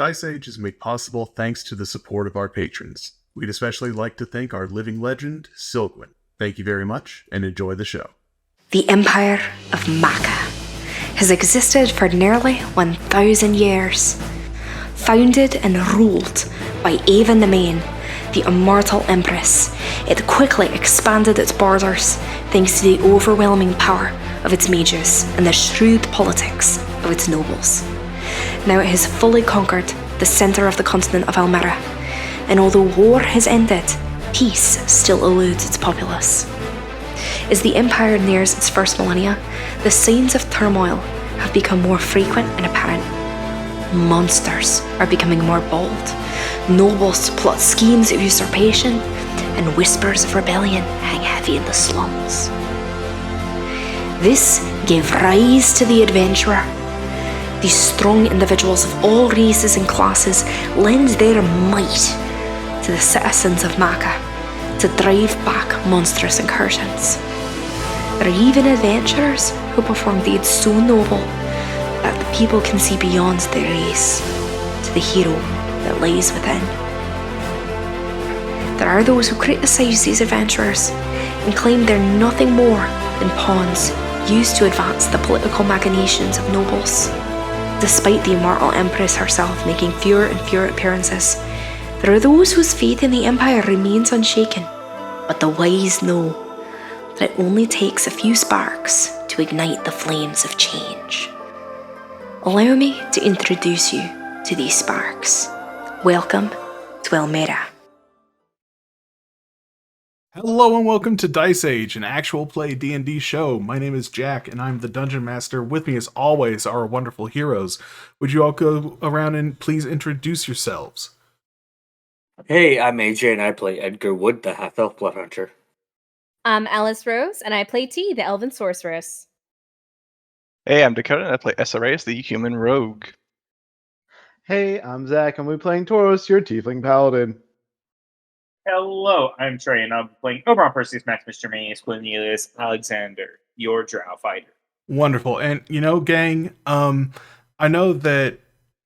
Dice Age is made possible thanks to the support of our patrons. We'd especially like to thank our living legend, Silgwyn. Thank you very much, and enjoy the show. The Empire of Maca has existed for nearly 1,000 years. Founded and ruled by Avon the Main, the immortal Empress, it quickly expanded its borders thanks to the overwhelming power of its mages and the shrewd politics of its nobles. Now it has fully conquered the centre of the continent of Elmera, and although war has ended, peace still eludes its populace. As the Empire nears its first millennia, the signs of turmoil have become more frequent and apparent. Monsters are becoming more bold, nobles plot schemes of usurpation, and whispers of rebellion hang heavy in the slums. This gave rise to the adventurer. These strong individuals of all races and classes lend their might to the citizens of Maca to drive back monstrous incursions. There are even adventurers who perform deeds so noble that the people can see beyond their race to the hero that lies within. There are those who criticise these adventurers and claim they're nothing more than pawns used to advance the political machinations of nobles. Despite the immortal Empress herself making fewer and fewer appearances, there are those whose faith in the Empire remains unshaken. But the wise know that it only takes a few sparks to ignite the flames of change. Allow me to introduce you to these sparks. Welcome to Elmera. Hello and welcome to Dice Age, an actual play D&D show. My name is Jack, and I'm the Dungeon Master. With me, as always, are our wonderful heroes. Would you all go around and please introduce yourselves? Hey, I'm AJ, and I play Edgar Wood, the half-elf blood hunter. I'm Alice Rose, and I play T, the elven sorceress. Hey, I'm Dakota, and I play SRA, the human rogue. Hey, I'm Zach, and we're playing Tauros, your tiefling paladin. Hello, I'm Trey, and I'm playing Oberon Perseus Maximus Germanius Cornelius Alexander, your drow fighter. Wonderful. And, gang, I know that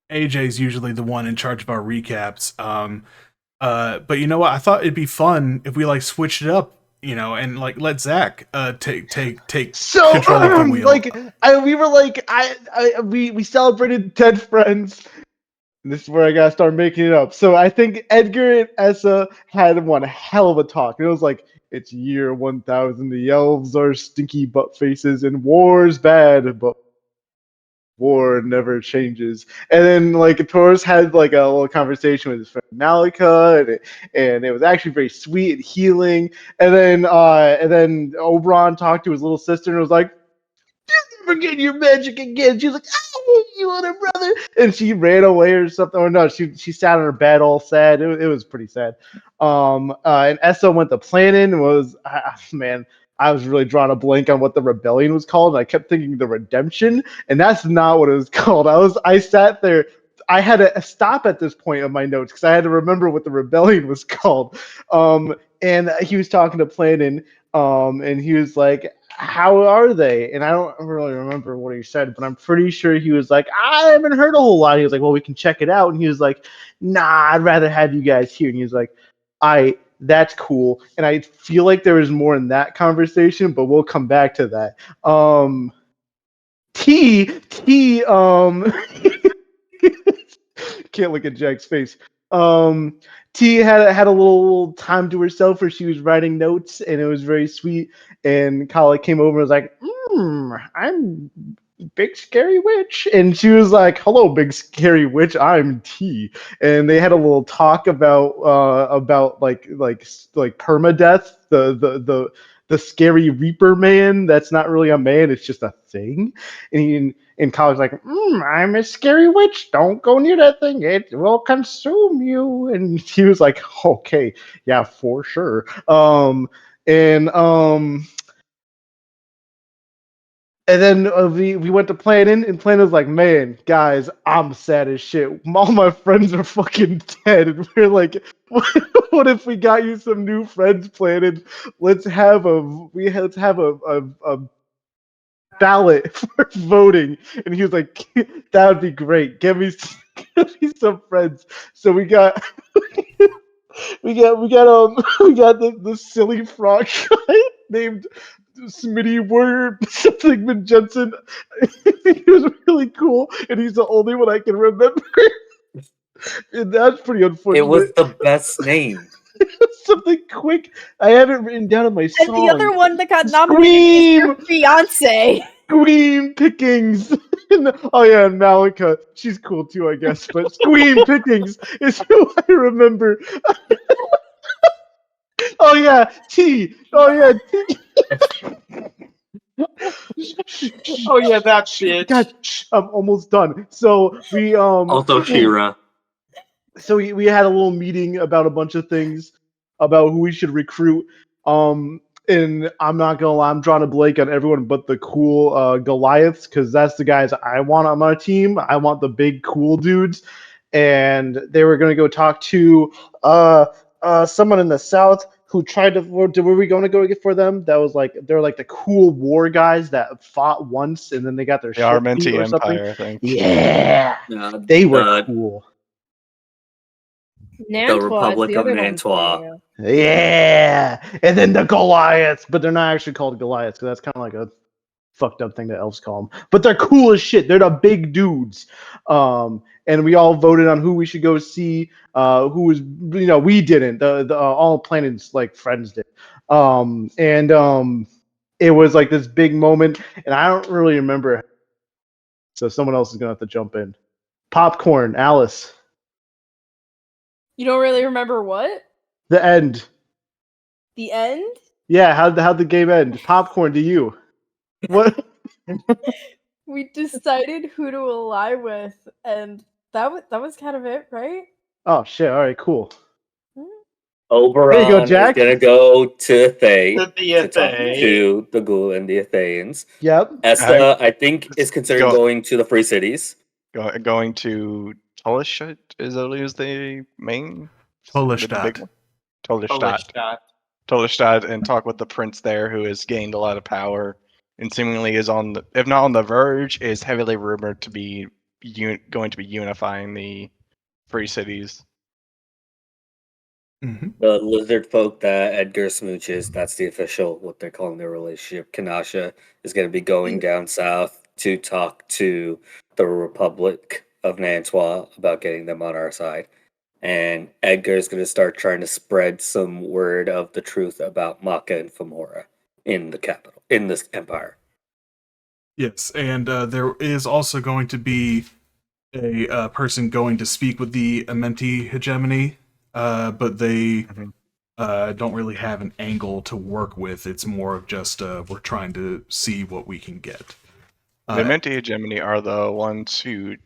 AJ's usually the one in charge of our recaps, but you know what? I thought it'd be fun if we, switched it up, and, let Zach take control of the wheel. We celebrated dead friends. And this is where I gotta start making it up. So I think Edgar and Essa had one hell of a talk. It was like, it's year 1000, the elves are stinky butt faces, and war's bad, but war never changes. And then Taurus had a little conversation with his friend Malika, and it was actually very sweet and healing. And then Oberon talked to his little sister and was like, forget your magic again. She's like, I hate you, older brother. And she ran away or something. Or no, she sat on her bed all sad. It was pretty sad. And Esso went to Planin and was, man, I was really drawing a blank on what the rebellion was called. And I kept thinking the redemption. And that's not what it was called. I sat there. I had to stop at this point of my notes because I had to remember what the rebellion was called. And he was talking to Planin. And he was like, how are they? And I don't really remember what he said, but I'm pretty sure he was like, I haven't heard a whole lot. He was like, well, we can check it out. And he was like, nah, I'd rather have you guys here. And he was like, that's cool. And I feel like there was more in that conversation, but we'll come back to that. Can't look at Jack's face. T had a little time to herself where she was writing notes, and it was very sweet. And Kala came over and was like, I'm Big Scary Witch. And she was like, hello, Big Scary Witch, I'm T. And they had a little talk about permadeath, the scary Reaper man that's not really a man, it's just a thing. And Kyle's like, I'm a scary witch. Don't go near that thing. It will consume you. And he was like, okay, yeah, for sure. And then we went to Planin, and Planin was like, man, guys, I'm sad as shit. All my friends are fucking dead. And we're like, what if we got you some new friends, Planin? Let's have a ballot for voting. And he was like, that would be great. Give me be some friends. So we got we got we got the silly frog guy named Smitty Warrior something Jensen. He was really cool, and he's the only one I can remember. And that's pretty unfortunate. It was the best name. Something quick. I have it written down in my song. And the other one that got nominated is your fiance. Squeam Pickings. Oh yeah, and Malika. She's cool too, I guess. But Squeam Pickings is who I remember. Oh yeah, T. Oh yeah, T. Oh yeah, that bitch. God, I'm almost done. So we Also, Shira. So we had a little meeting about a bunch of things about who we should recruit. And I'm not gonna lie, I'm drawing a blank on everyone but the cool Goliaths, because that's the guys I want on my team. I want the big cool dudes. And they were gonna go talk to someone in the south who tried to. Were we going to go get for them? That was like they're like the cool war guys that fought once and then they got their The shit beat Armenti or something. Empire, I think. Yeah, they were cool. Nantua, Republic the of other one Nantua. for you. Yeah, and then the Goliaths, but they're not actually called Goliaths because that's kind of like a fucked up thing that elves call them. But they're cool as shit. They're the big dudes. And we all voted on who we should go see. Who was, we didn't. The all Planin's like friends did. It was like this big moment, and I don't really remember. So someone else is gonna have to jump in. Popcorn, Alice. You don't really remember what? The end. The end? Yeah, how'd the game end? Popcorn to you. What? We decided who to ally with, and that was kind of it, right? Oh shit! All right, cool. Oberon There you go, Jack. is gonna go to Thay To the to talk Thay. to the Ghoul and the Athenians. Yep. Esta, I think, is considering Go- going to the Free Cities. Going to Tolishut is the main? Polishstadt. The big one? Tolishstadt, and talk with the prince there, who has gained a lot of power and seemingly is on the, if not on the verge, is heavily rumored to be going to be unifying the free cities. Mm-hmm. The lizard folk that Edgar smooches, that's the official, what they're calling their relationship. Kanasha is going to be going down south to talk to the Republic of Nantua about getting them on our side. And Edgar is going to start trying to spread some word of the truth about Maka and Femora in the capital, in this empire. Yes, and there is also going to be a person going to speak with the Amenti hegemony, but they don't really have an angle to work with. It's more of just we're trying to see what we can get. The Amenti hegemony are the ones who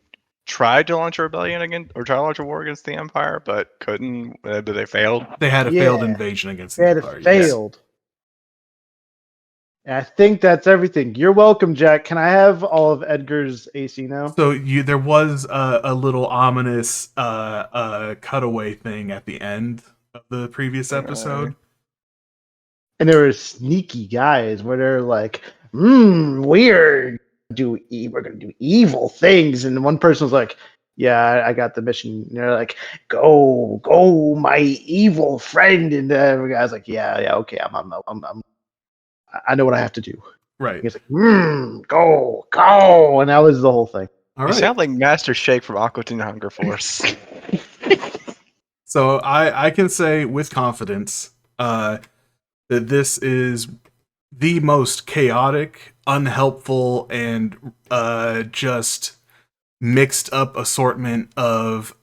tried to launch a rebellion against, or try to launch a war against the Empire, but couldn't. But they failed. They had a failed invasion against the They had Empire. it failed. And I think that's everything. You're welcome, Jack. Can I have all of Edgar's AC now? So there was a little ominous cutaway thing at the end of the previous episode. And there were sneaky guys where they're like, weird. We're gonna do evil things. And one person was like, yeah, I got the mission. And they're like, go, my evil friend. And the other guy's like, yeah, okay, I know what I have to do. Right. He's like, go. And that was the whole thing. All You right. sound like Master Shake from Aqua Teen Hunger Force. So I can say with confidence that this is the most chaotic, unhelpful, and just mixed up assortment of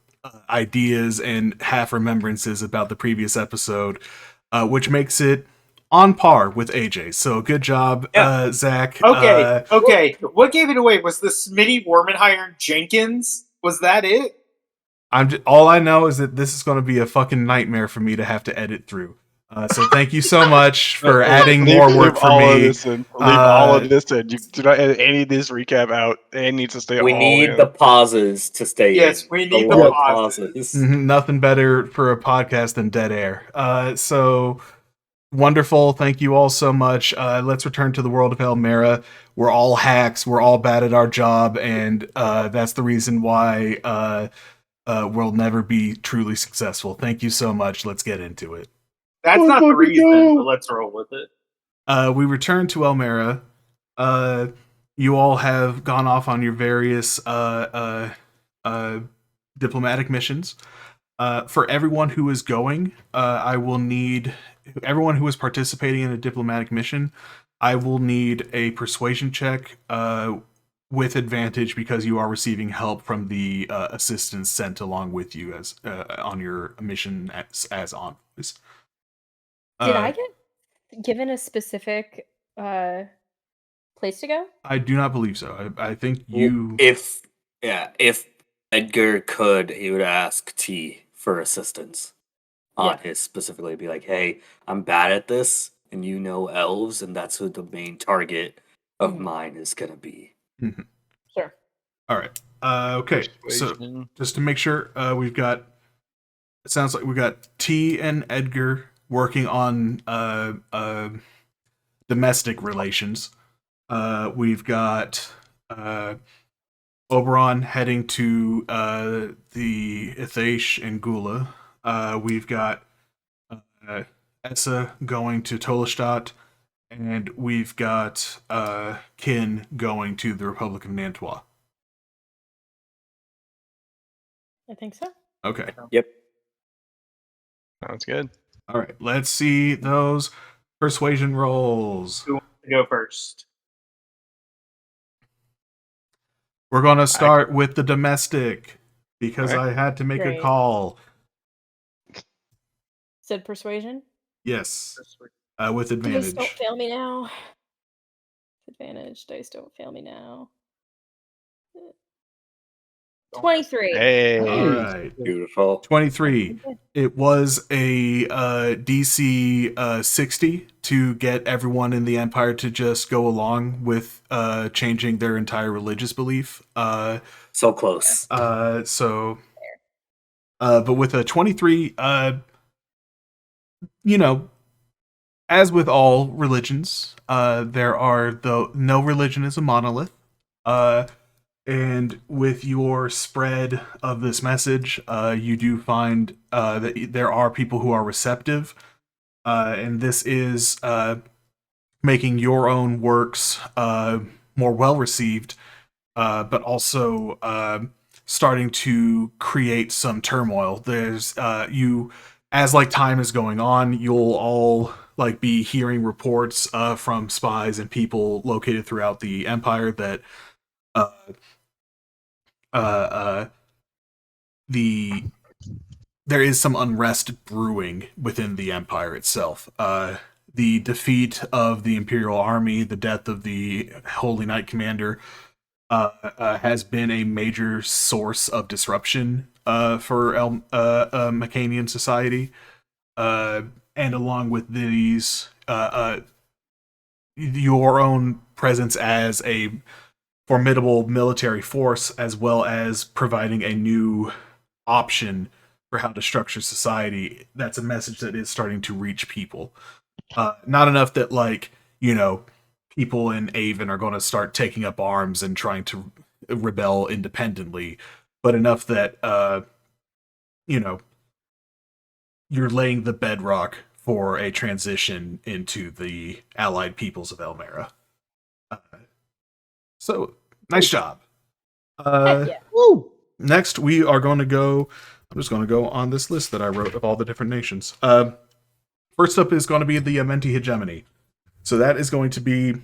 ideas and half remembrances about the previous episode, which makes it on par with AJ. So good job, Zach. Okay. What gave it away? Was the Smitty Wormenhire Jenkins? Was that it? All I know is that this is going to be a fucking nightmare for me to have to edit through. So thank you so much for adding more work for me. Leave all of this in. You do not edit any of this recap out. It needs to stay We all need in. the pauses to stay in. Yes, we need the long pauses. Nothing better for a podcast than dead air. So Wonderful. Thank you all so much. Let's return to the world of Elmera. We're all hacks. We're all bad at our job, and that's the reason why we'll never be truly successful. Thank you so much. Let's get into it. That's Let's not the fucking reason, go. but let's roll with it. We return to Elmera. You all have gone off on your various diplomatic missions. For everyone who is going, I will need everyone who is participating in a diplomatic mission. I will need a persuasion check with advantage because you are receiving help from the assistants sent along with you as on your mission as envoys. Did I get given a specific place to go? I do not believe so. I think you. If Edgar could, he would ask T for assistance on his specifically. Be like, hey, I'm bad at this, and you know elves, and that's who the main target of mine is gonna be. Sure. All right. Okay. So Persuasion. just to make sure, we've got. It sounds like we got T and Edgar working on domestic relations. We've got Oberon heading to the Ithash and Gula. We've got Essa going to Tolestadt, and we've got Kin going to the Republic of Nantua. I think so. Okay. Yep. Sounds good. All right. Let's see those persuasion rolls. Who wants to go first? We're going to start with the domestic because Okay. I had to make a Great. call. Said persuasion. Yes. With Dice advantage. don't fail me now. Advantage. Dice don't fail me now. 23. Hey. All right. Beautiful. 23. It was a DC 60 to get everyone in the Empire to just go along with changing their entire religious belief. So close. But with a 23, as with all religions, no religion is a monolith. And with your spread of this message, you do find that there are people who are receptive, and this is making your own works more well received, but also starting to create some turmoil. There's as time is going on, you'll all be hearing reports from spies and people located throughout the Empire that there is some unrest brewing within the Empire itself. The defeat of the Imperial Army, the death of the Holy Knight Commander, has been a major source of disruption for Mecanian society. And along with these, your own presence as a formidable military force, as well as providing a new option for how to structure society, that's a message that is starting to reach people. Not enough that people in Avon are going to start taking up arms and trying to rebel independently, but enough that you're laying the bedrock for a transition into the Allied Peoples of Elmera. So, nice job. Heck yeah. Woo! Next, we are going to go. I'm just going to go on this list that I wrote of all the different nations. First up is going to be the Amenti Hegemony. So that is going to be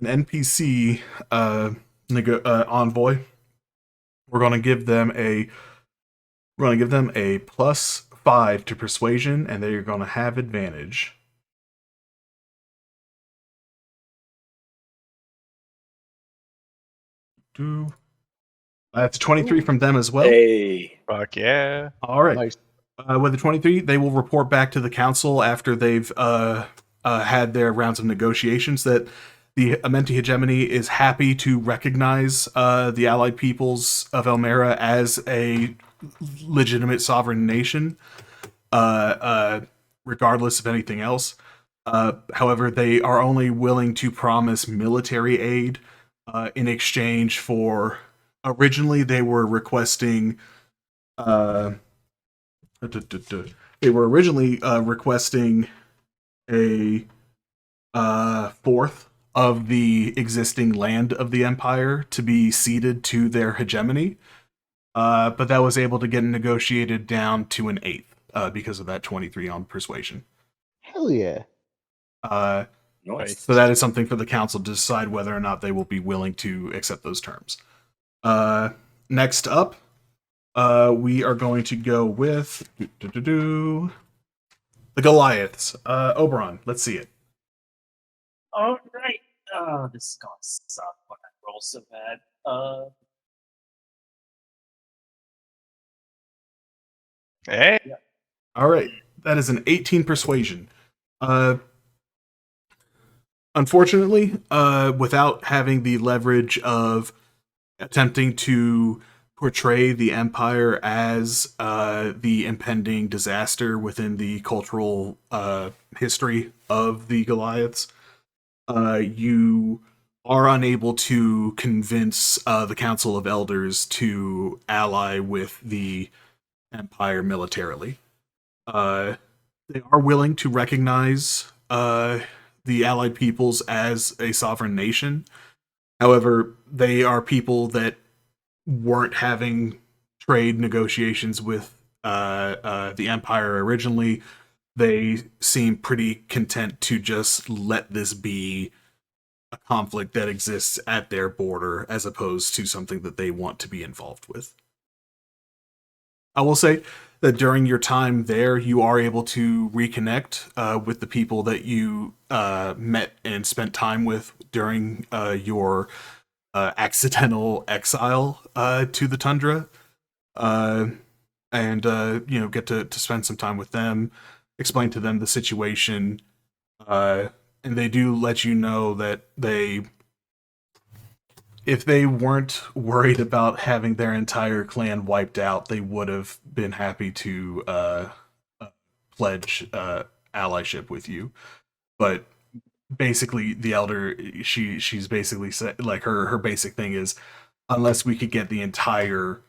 an NPC envoy. We're going to give them a +5 to persuasion, and they're going to have advantage. That's 23 from them as well. Hey. Fuck yeah. All right. Nice. With the 23, they will report back to the council after they've had their rounds of negotiations that the Amenti Hegemony is happy to recognize the Allied Peoples of Elmera as a legitimate sovereign nation. regardless of anything else. However, they are only willing to promise military aid in exchange for. Originally, they were requesting. They were originally requesting a fourth of the existing land of the empire to be ceded to their hegemony, but that was able to get negotiated down to an eighth because of that 23 on persuasion. Hell yeah. Nice. So that is something for the council to decide whether or not they will be willing to accept those terms. Next up, we are going to go with the Goliaths. Oberon, let's see it. All right. Oh, this is gonna suck when I roll so bad. Hey, All right, that is an 18 persuasion. Unfortunately, without having the leverage of attempting to portray the Empire as the impending disaster within the cultural history of the Goliaths, you are unable to convince the Council of Elders to ally with the Empire militarily. They are willing to recognize the Allied peoples as a sovereign nation. However, they are people that weren't having trade negotiations with the Empire originally. They seem pretty content to just let this be a conflict that exists at their border as opposed to something that they want to be involved with. I will say that during your time there, you are able to reconnect with the people that you met and spent time with during your accidental exile to the tundra, and get to spend some time with them, explain to them the situation, and they do let you know that if they weren't worried about having their entire clan wiped out, they would have been happy to pledge allyship with you. But basically, the elder, she's basically said, like, her basic thing is, unless we could get the entire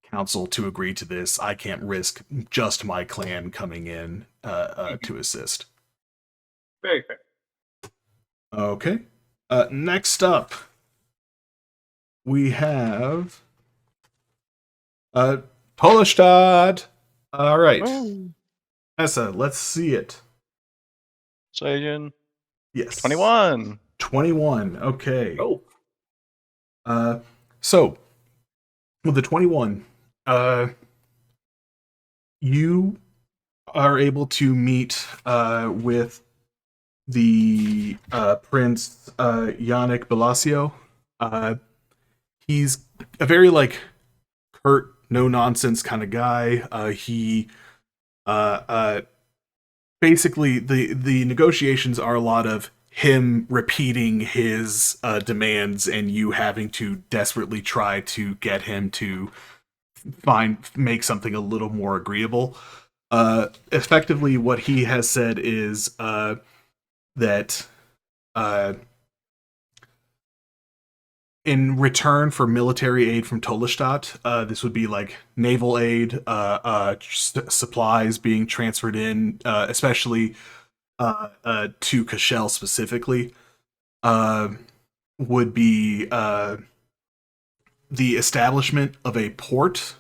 council to agree to this, I can't risk just my clan coming in to assist. Very fair. Okay. Next up, we have Polestad. All right. Essa, let's see it. Persuasion. Yes. 21. 21. Okay. Oh. So with the 21, you are able to meet with the Prince Yannick Belasio. He's a very curt, no nonsense kind of guy. He basically the negotiations are a lot of him repeating his demands and you having to desperately try to get him to make something a little more agreeable. Effectively, what he has said is that in return for military aid from Tolestadt, this would be like naval aid, supplies being transferred in, especially to Cashel specifically, would be the establishment of a port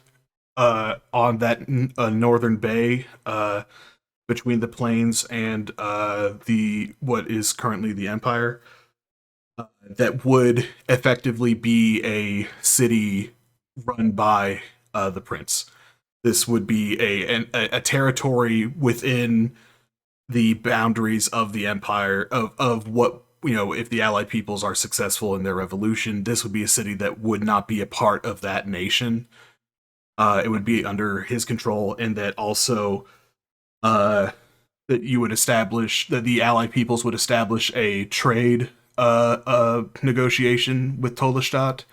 on that northern bay between the plains and the what is currently the Empire. That would effectively be a city run by the prince. This would be a territory within the boundaries of the empire of what, if the Allied peoples are successful in their revolution, this would be a city that would not be a part of that nation. It would be under his control, and that also that you would establish that the Allied peoples would establish a trade negotiation with Tolestadt,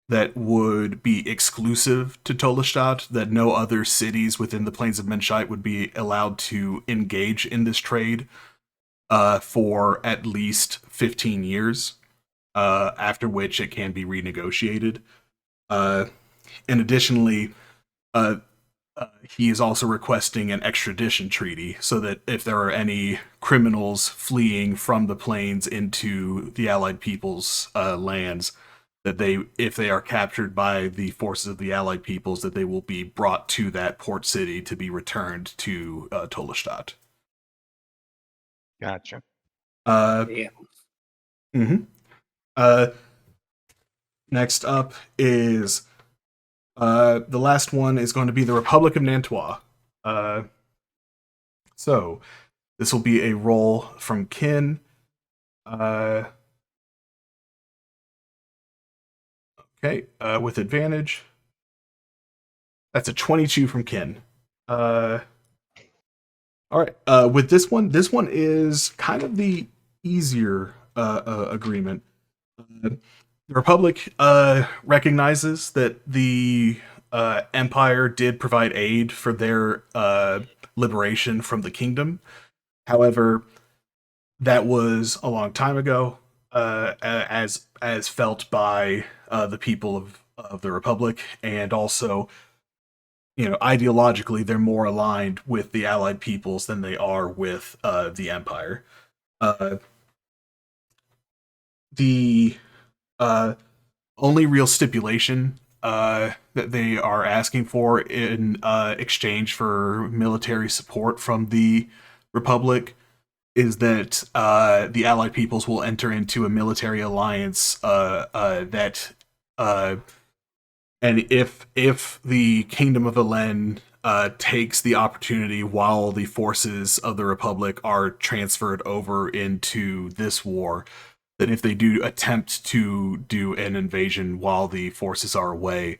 that would be exclusive to Tolestadt, that no other cities within the Plains of Menshite would be allowed to engage in this trade for at least 15 years, after which it can be renegotiated. And additionally, he is also requesting an extradition treaty so that if there are any criminals fleeing from the plains into the Allied peoples' lands, that if they are captured by the forces of the Allied peoples, that they will be brought to that port city to be returned to Tolestadt. Gotcha. Yeah. Next up is the last one is going to be the Republic of Nantua. So this will be a roll from Kin. Okay, with advantage. That's a 22 from Kin. All right. With this one is kind of the easier agreement. The Republic recognizes that the Empire did provide aid for their liberation from the kingdom. However, that was a long time ago, as felt by the people of the Republic, and also, ideologically, they're more aligned with the Allied peoples than they are with the Empire. The only real stipulation that they are asking for in exchange for military support from the Republic is that the Allied peoples will enter into a military alliance and if the Kingdom of Elen takes the opportunity while the forces of the Republic are transferred over into this war, that if they do attempt to do an invasion while the forces are away,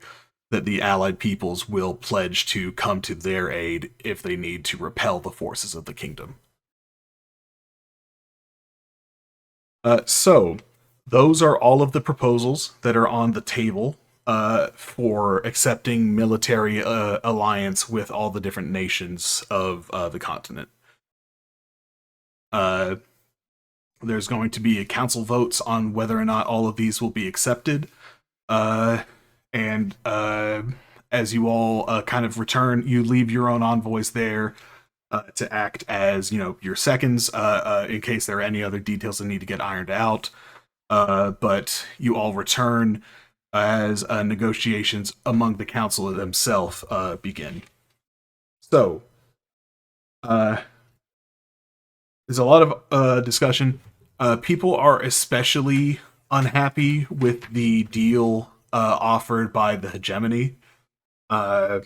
that the Allied peoples will pledge to come to their aid if they need to repel the forces of the kingdom. So, those are all of the proposals that are on the table for accepting military alliance with all the different nations of the continent. There's going to be a council votes on whether or not all of these will be accepted. And as you all kind of return, you leave your own envoys there to act as, your seconds in case there are any other details that need to get ironed out. But you all return as negotiations among the council themselves begin. So, there's a lot of discussion. People are especially unhappy with the deal offered by the hegemony. The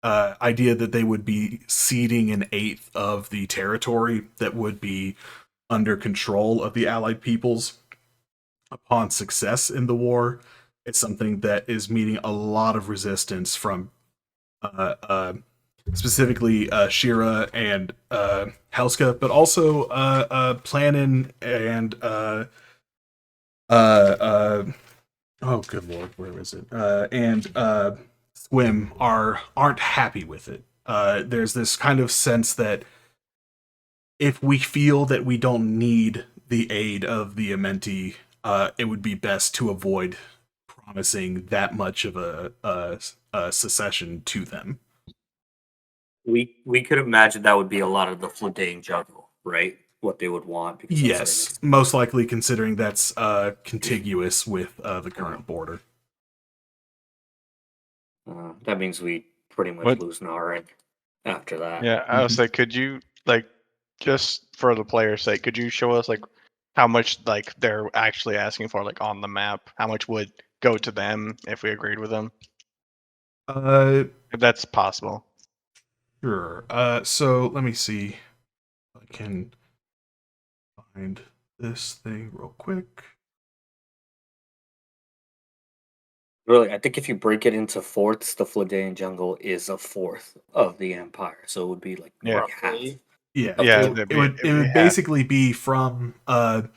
idea that they would be ceding an eighth of the territory that would be under control of the Allied peoples upon success in the war. It's something that is meeting a lot of resistance from specifically Shira and Helska, but also Planin and oh good lord, where is it? And Swim aren't happy with it. There's this kind of sense that if we feel that we don't need the aid of the Amenti, it would be best to avoid promising that much of a secession to them. We could imagine that would be a lot of the Flodane jungle, right? What they would want. Because yes, most likely considering that's contiguous with the current border. That means we pretty much lose Narin after that. Yeah, I was like, could you, just for the player's sake, could you show us, how much, they're actually asking for, on the map? How much would go to them if we agreed with them? If that's possible. Sure. So let me see if I can find this thing real quick. Really, I think if you break it into fourths, the Flodane jungle is a fourth of the Empire, so it would be half. Yeah, it would basically be from the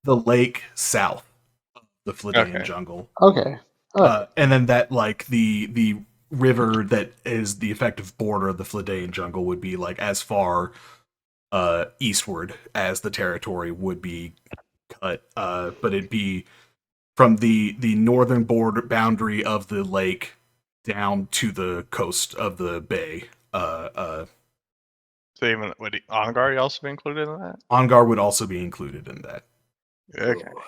lake south the Fledaean Okay. jungle. Okay. All right. And then that like the river that is the effective border of the Fledaean jungle would be like as far eastward as the territory would be cut. But it'd be from the northern border boundary of the lake down to the coast of the bay. So even would Ongar also be included in that? Ongar would also be included in that. Okay, Ooh.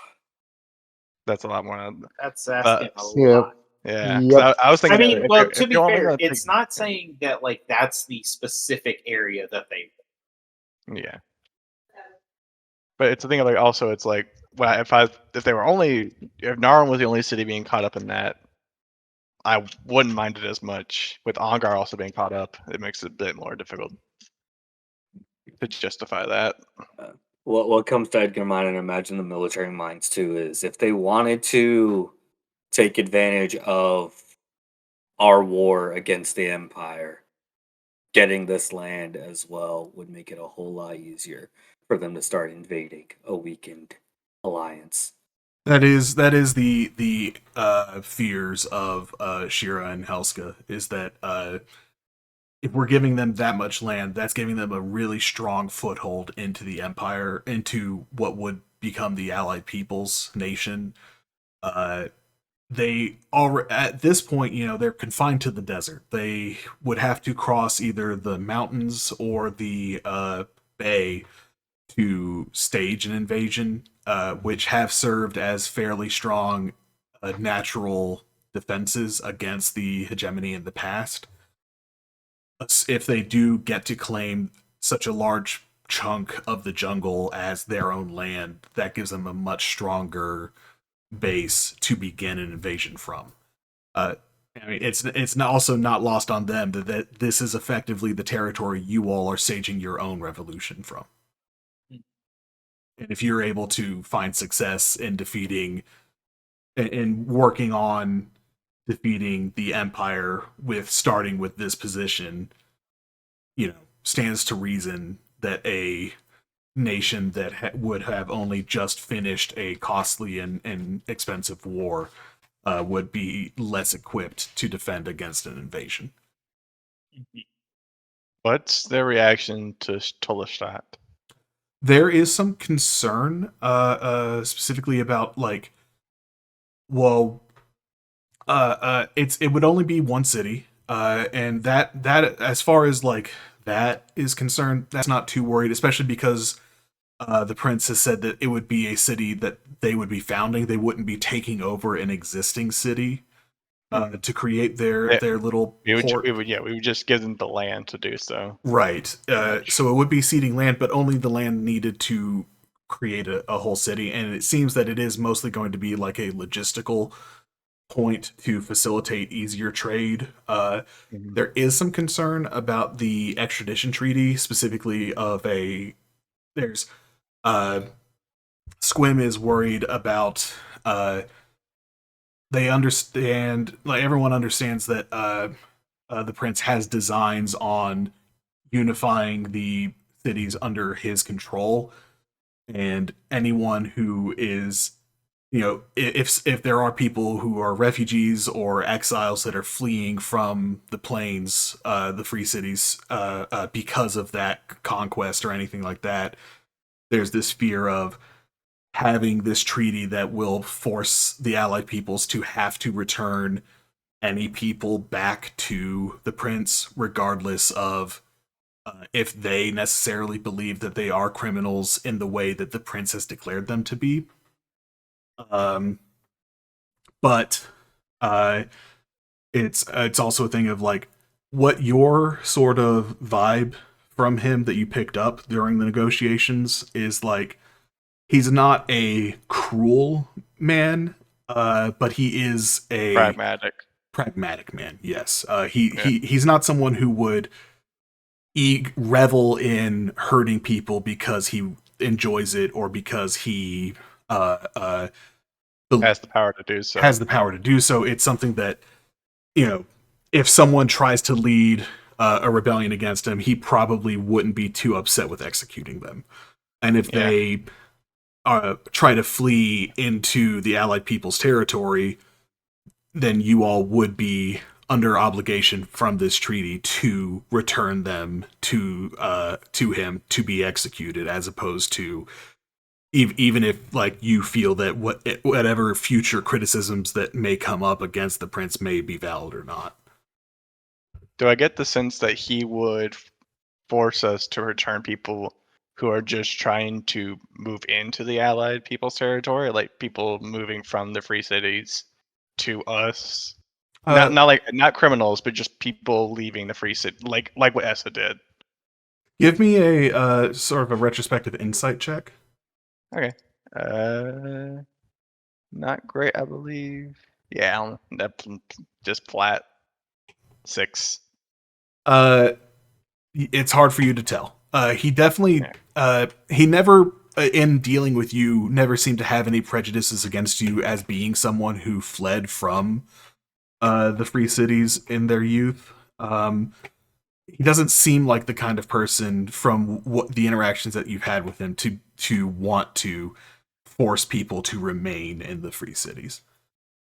that's a lot more. That's asking a Yeah. lot. Yeah, 'cause Yep. I was I thinking. mean, well, if to be you're only fair, gonna take- it's not saying that like that's the specific area that they. Yeah, but it's the thing. Like, also, it's like, well, if they were only if Narn was the only city being caught up in that, I wouldn't mind it as much. With Ongar also being caught up, it makes it a bit more difficult to justify that. What comes to Edgar mind, and imagine the military minds too, is if they wanted to take advantage of our war against the Empire, getting this land as well would make it a whole lot easier for them to start invading a weakened alliance. That is the fears of Shira and Helska, is that if we're giving them that much land, that's giving them a really strong foothold into the empire, into what would become the Allied Peoples nation. They are at this point, they're confined to the desert. They would have to cross either the mountains or the bay to stage an invasion, which have served as fairly strong natural defenses against the hegemony in the past. If they do get to claim such a large chunk of the jungle as their own land, that gives them a much stronger base to begin an invasion from. I mean, it's also not lost on them that this is effectively the territory you all are staging your own revolution from. And if you're able to find success in defeating and working on defeating the Empire starting with this position, stands to reason that a nation that would have only just finished a costly and expensive war would be less equipped to defend against an invasion. What's their reaction to Tolestadt? There is some concern, specifically about it would only be one city, and that as far as that is concerned, that's not too worried, especially because the prince has said that it would be a city that they would be founding. They wouldn't be taking over an existing city to create their little port. We would just give them the land to do so. Right. So it would be ceding land, but only the land needed to create a whole city. And it seems that it is mostly going to be like a logistical point to facilitate easier trade. There is some concern about the extradition treaty, specifically there's Squim is worried about they understand, everyone understands that the prince has designs on unifying the cities under his control, and anyone who is, if there are people who are refugees or exiles that are fleeing from the plains, the free cities, because of that conquest or anything like that, there's this fear of having this treaty that will force the Allied peoples to have to return any people back to the prince, regardless of if they necessarily believe that they are criminals in the way that the prince has declared them to be. But it's also a thing of what your sort of vibe from him that you picked up during the negotiations is he's not a cruel man, but he is a pragmatic man. Yes. He's not someone who would revel in hurting people because he enjoys it or because he has the power to do so. It's something that, if someone tries to lead a rebellion against him, he probably wouldn't be too upset with executing them. And if they try to flee into the Allied Peoples territory, then you all would be under obligation from this treaty to return them to him to be executed, as opposed to even if like you feel that whatever future criticisms that may come up against the prince may be valid or not. Do I get the sense that he would force us to return people who are just trying to move into the Allied People's territory, like people moving from the free cities to us? Not criminals, but just people leaving the free city, like what Essa did. Give me a sort of a retrospective insight check. Okay. Not great, I believe. Yeah, that just flat 6. It's hard for you to tell. He definitely, he never, in dealing with you, never seemed to have any prejudices against you as being someone who fled from the free cities in their youth. He doesn't seem like the kind of person, from what the interactions that you've had with him, to want to force people to remain in the free cities.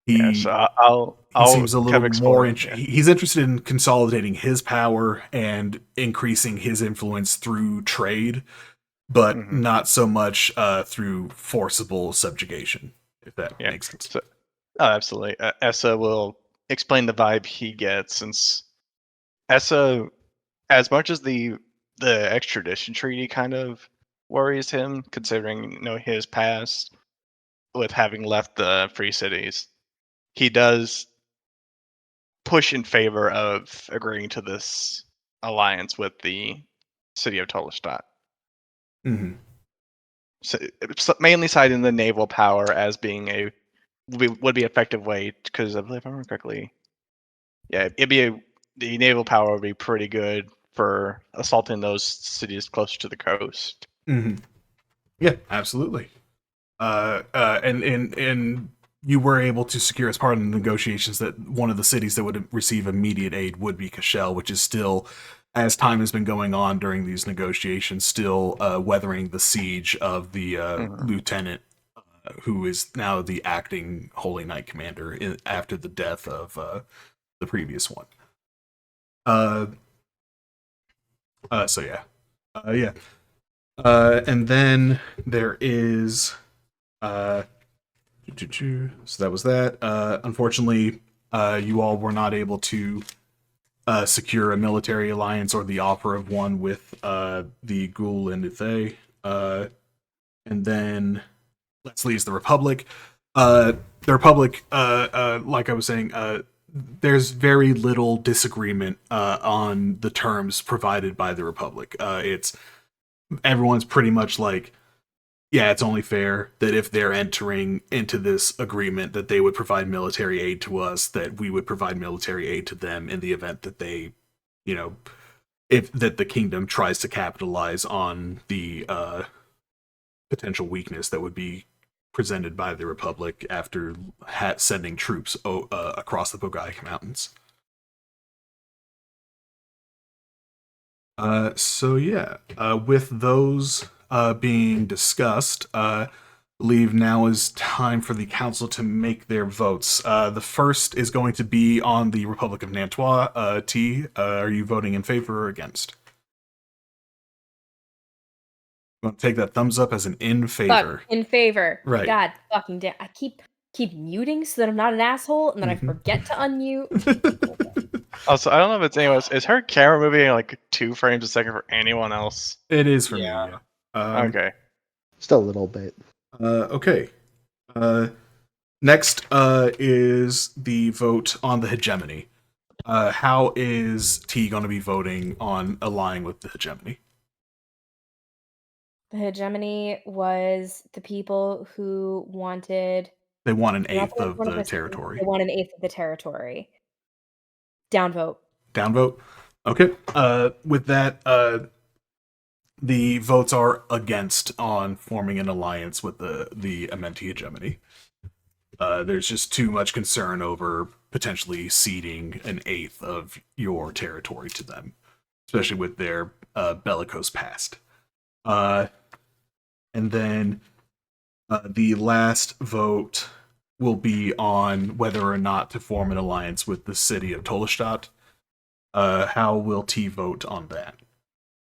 He seems a little more. He's interested in consolidating his power and increasing his influence through trade, but not so much through forcible subjugation. If that makes sense. So, absolutely. Essa will explain the vibe he gets, since Essa, as much as the extradition treaty kind of worries him, considering his past with having left the free cities, he does push in favor of agreeing to this alliance with the city of Tolestadt. Mm-hmm. So, mainly citing the naval power as being would be effective way, because I believe, if I remember correctly, the naval power would be pretty good for assaulting those cities closer to the coast. Mm-hmm. Yeah, absolutely. And you were able to secure, as part of the negotiations, that one of the cities that would receive immediate aid would be Cashel, which is still, as time has been going on during these negotiations, still weathering the siege of the lieutenant, who is now the acting Holy Knight commander after the death of the previous one. And then there is so that was that. Unfortunately, you all were not able to secure a military alliance or the offer of one with the Ghoul and Ithay. And then let's leave the Republic. The Republic, like I was saying, there's very little disagreement on the terms provided by the Republic. Everyone's pretty much like, yeah, it's only fair that if they're entering into this agreement that they would provide military aid to us, that we would provide military aid to them in the event that they, if that the kingdom tries to capitalize on the potential weakness that would be presented by the Republic after sending troops across the Bogaic Mountains. With those being discussed, believe now is time for the council to make their votes. The first is going to be on the Republic of Nantua. T, are you voting in favor or against? I'm going to take that thumbs up as an in favor. In favor. Right. God fucking damn. I keep muting so that I'm not an asshole, and then I forget to unmute. Also, I don't know if it's anyone else. Is her camera moving like 2 frames a second for anyone else? It is for me, yeah. Okay. Just a little bit. Okay. Next is the vote on the hegemony. How is T going to be voting on allying with the hegemony? The hegemony was the people who wanted... They want an eighth of the territory. They want an eighth of the territory. Downvote. Downvote? Okay. With that, the votes are against on forming an alliance with the Amenti hegemony. There's just too much concern over potentially ceding an eighth of your territory to them, especially with their bellicose past. And then The last vote will be on whether or not to form an alliance with the city of Tolestadt. How will T vote on that?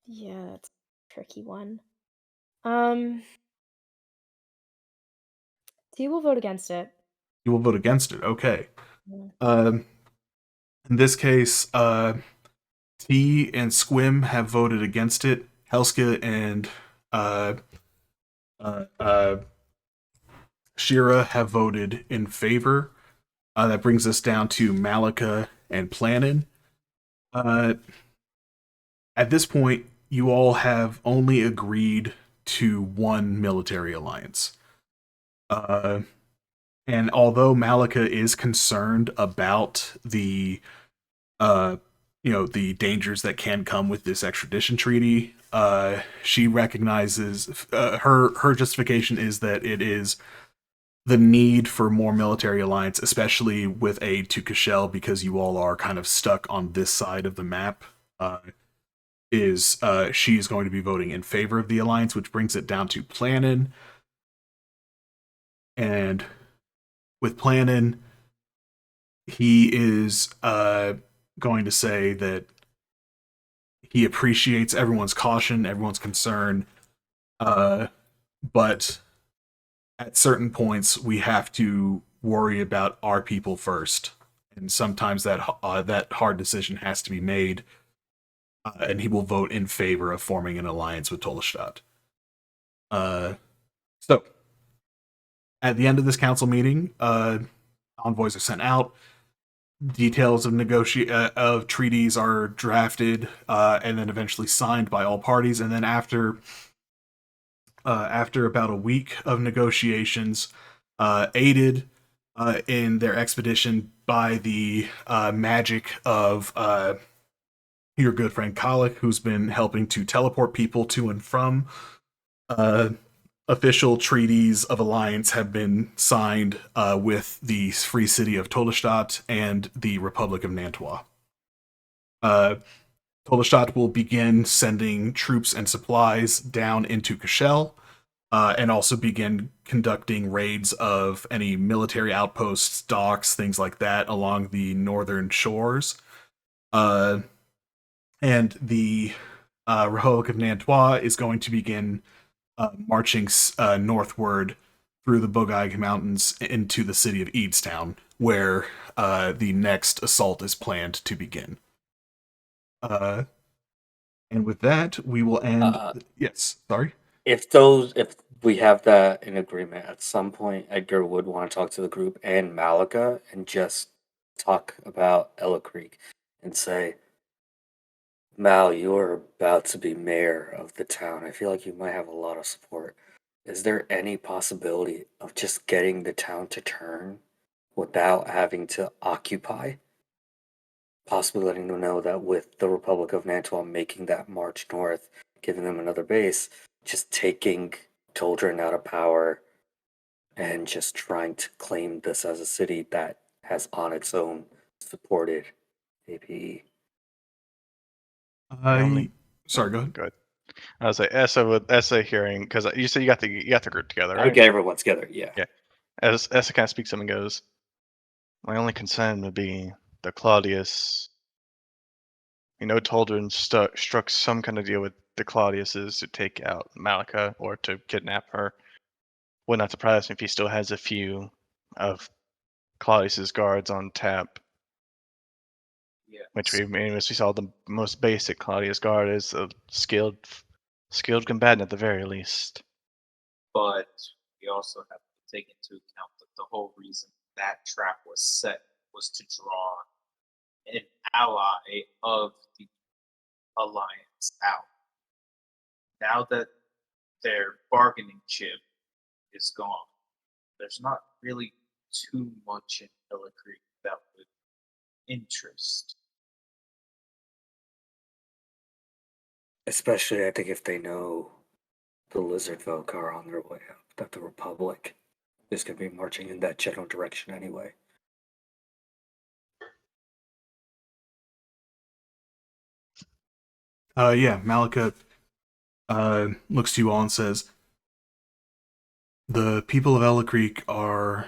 Yeah, that's a tricky one. T will vote against it. You will vote against it. Okay. Yeah. In this case, T and Squim have voted against it. Helska and uh, uh, Shira have voted in favor. That brings us down to Malika and Planin. Uh, at this point, you all have only agreed to one military alliance. Uh, and although Malika is concerned about the the dangers that can come with this extradition treaty, she recognizes her justification is that it is the need for more military alliance, especially with aid to Cashel, because you all are kind of stuck on this side of the map. She's going to be voting in favor of the alliance, which brings it down to Planin. And with Planin, he is going to say that he appreciates everyone's caution, everyone's concern, but at certain points we have to worry about our people first, and sometimes that hard decision has to be made. And he will vote in favor of forming an alliance with Tolestadt. So, at the end of this council meeting, envoys are sent out. Details of treaties are drafted and then eventually signed by all parties. And then after about a week of negotiations, aided in their expedition by the magic of your good friend Kalik, who's been helping to teleport people to and from, official treaties of alliance have been signed with the Free City of Tolestadt and the Republic of Nantua. Tolestadt will begin sending troops and supplies down into Cashel, and also begin conducting raids of any military outposts, docks, things like that along the northern shores. And the Republic of Nantua is going to begin marching northward through the Bogaig Mountains into the city of Eadstown, where the next assault is planned to begin. And with that, we will end. Yes, sorry. If we have that in agreement, at some point Edgar would want to talk to the group and Malika and just talk about Ella Creek and say, Mal, you're about to be mayor of the town. I feel like you might have a lot of support. Is there any possibility of just getting the town to turn without having to occupy? Possibly letting them know that with the Republic of Nantua making that march north, giving them another base, just taking children out of power and just trying to claim this as a city that has on its own supported APE. Sorry, go ahead. Good. I was like Essa hearing, because you said you got the group together, right? I get everyone together, yeah. Yeah. As Essa kind of speaks up and goes, my only concern would be that Claudius, Toldrin struck some kind of deal with the Claudiuses to take out Malika or to kidnap her. Would not surprise me if he still has a few of Claudius's guards on tap. Yeah. Which we saw the most basic Claudius guard is a skilled combatant at the very least. But we also have to take into account that the whole reason that trap was set was to draw an ally of the alliance out. Now that their bargaining chip is gone, there's not really too much in Ella Creek that would interest. Especially, I think, if they know the Lizard Folk are on their way up, that the Republic is going to be marching in that general direction anyway. Yeah, Malika looks to you all and says, the people of Ella Creek are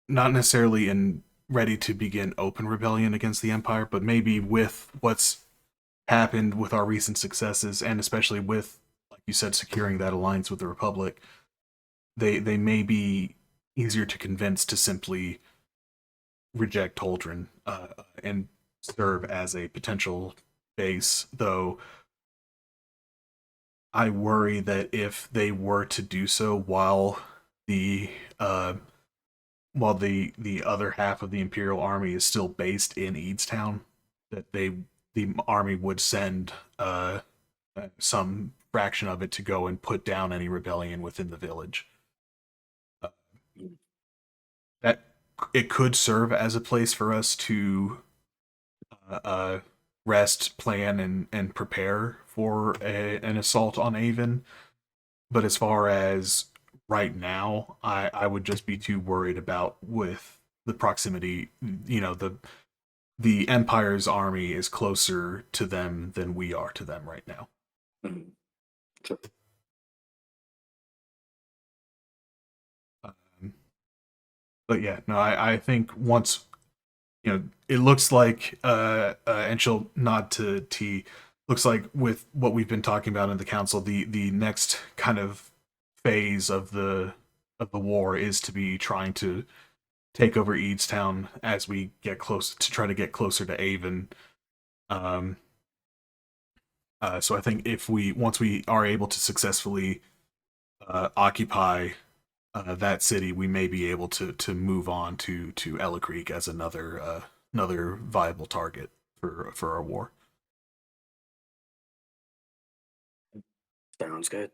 not necessarily ready to begin open rebellion against the Empire, but maybe with what's happened with our recent successes, and especially with, like you said, securing that alliance with the Republic, they may be easier to convince to simply reject Holdren and serve as a potential base. Though I worry that if they were to do so the uh, while the other half of the Imperial Army is still based in Eadstown, that the army would send some fraction of it to go and put down any rebellion within the village. That it could serve as a place for us to rest, plan, and prepare for an assault on Avon. But as far as right now, I would just be too worried about with the proximity. The Empire's army is closer to them than we are to them right now. Mhm. Sure. But yeah, no, I think once it looks like and she'll nod to T. Looks like with what we've been talking about in the council, the next kind of phase of the war is to be trying to take over Eadstown as we get close to try to get closer to Avon. So I think if once we are able to successfully occupy that city, we may be able to move on to Ella Creek as another viable target for our war. Sounds good.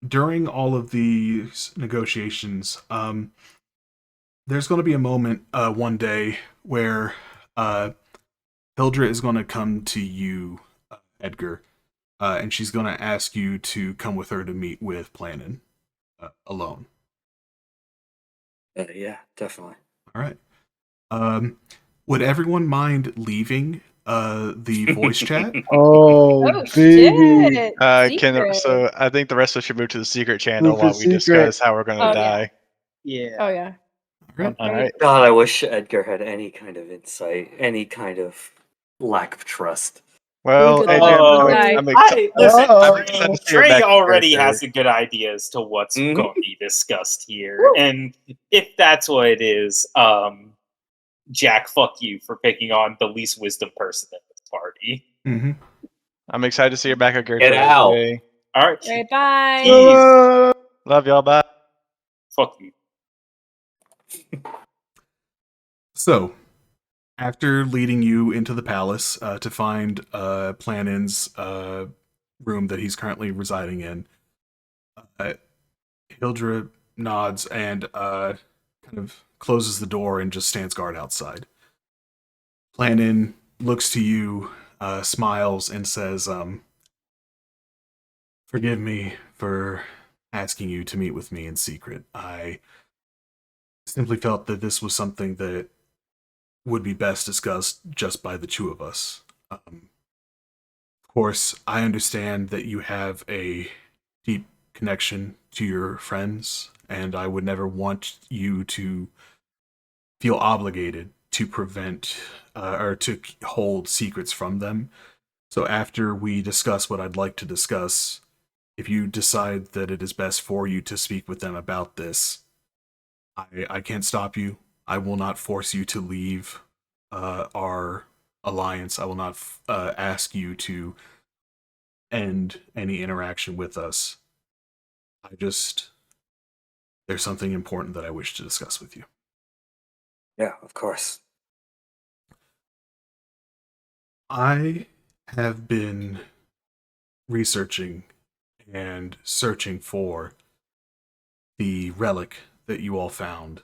During all of these negotiations, there's going to be a moment one day where Hildra is going to come to you, Edgar, and she's going to ask you to come with her to meet with Planin alone. Yeah, definitely. All right. Would everyone mind leaving the voice chat? Oh, Oh baby. shit! So I think the rest of us should move to the secret channel Move to while we secret. discuss how we're gonna Oh, yeah. die. Yeah. Oh yeah. All All right. God, I wish Edgar had any kind of insight, any kind of lack of trust. Well, Good AJ, luck. I'm excited. Listen, Uh-oh. excited to see Trey Rebecca's already character. has a good idea as to what's Mhm. going to be discussed here, and if that's what it is, Jack, fuck you for picking on the least wisdom person at this party. Mm-hmm. I'm excited to see Rebecca character. Get out. AJ. All right, Alright, bye. Jeez. Love y'all. Bye. Fuck you. So, after leading you into the palace to find Planin's room that he's currently residing in, Hildra nods and kind of closes the door and just stands guard outside. Planin looks to you, smiles, and says, "Forgive me for asking you to meet with me in secret. I simply felt that this was something that would be best discussed just by the two of us. Of course, I understand that you have a deep connection to your friends, and I would never want you to feel obligated to prevent or to hold secrets from them. So after we discuss what I'd like to discuss, if you decide that it is best for you to speak with them about this, I can't stop you. I will not force you to leave our alliance. I will not ask you to end any interaction with us. There's something important that I wish to discuss with you. Yeah, of course. I have been researching and searching for the relic that you all found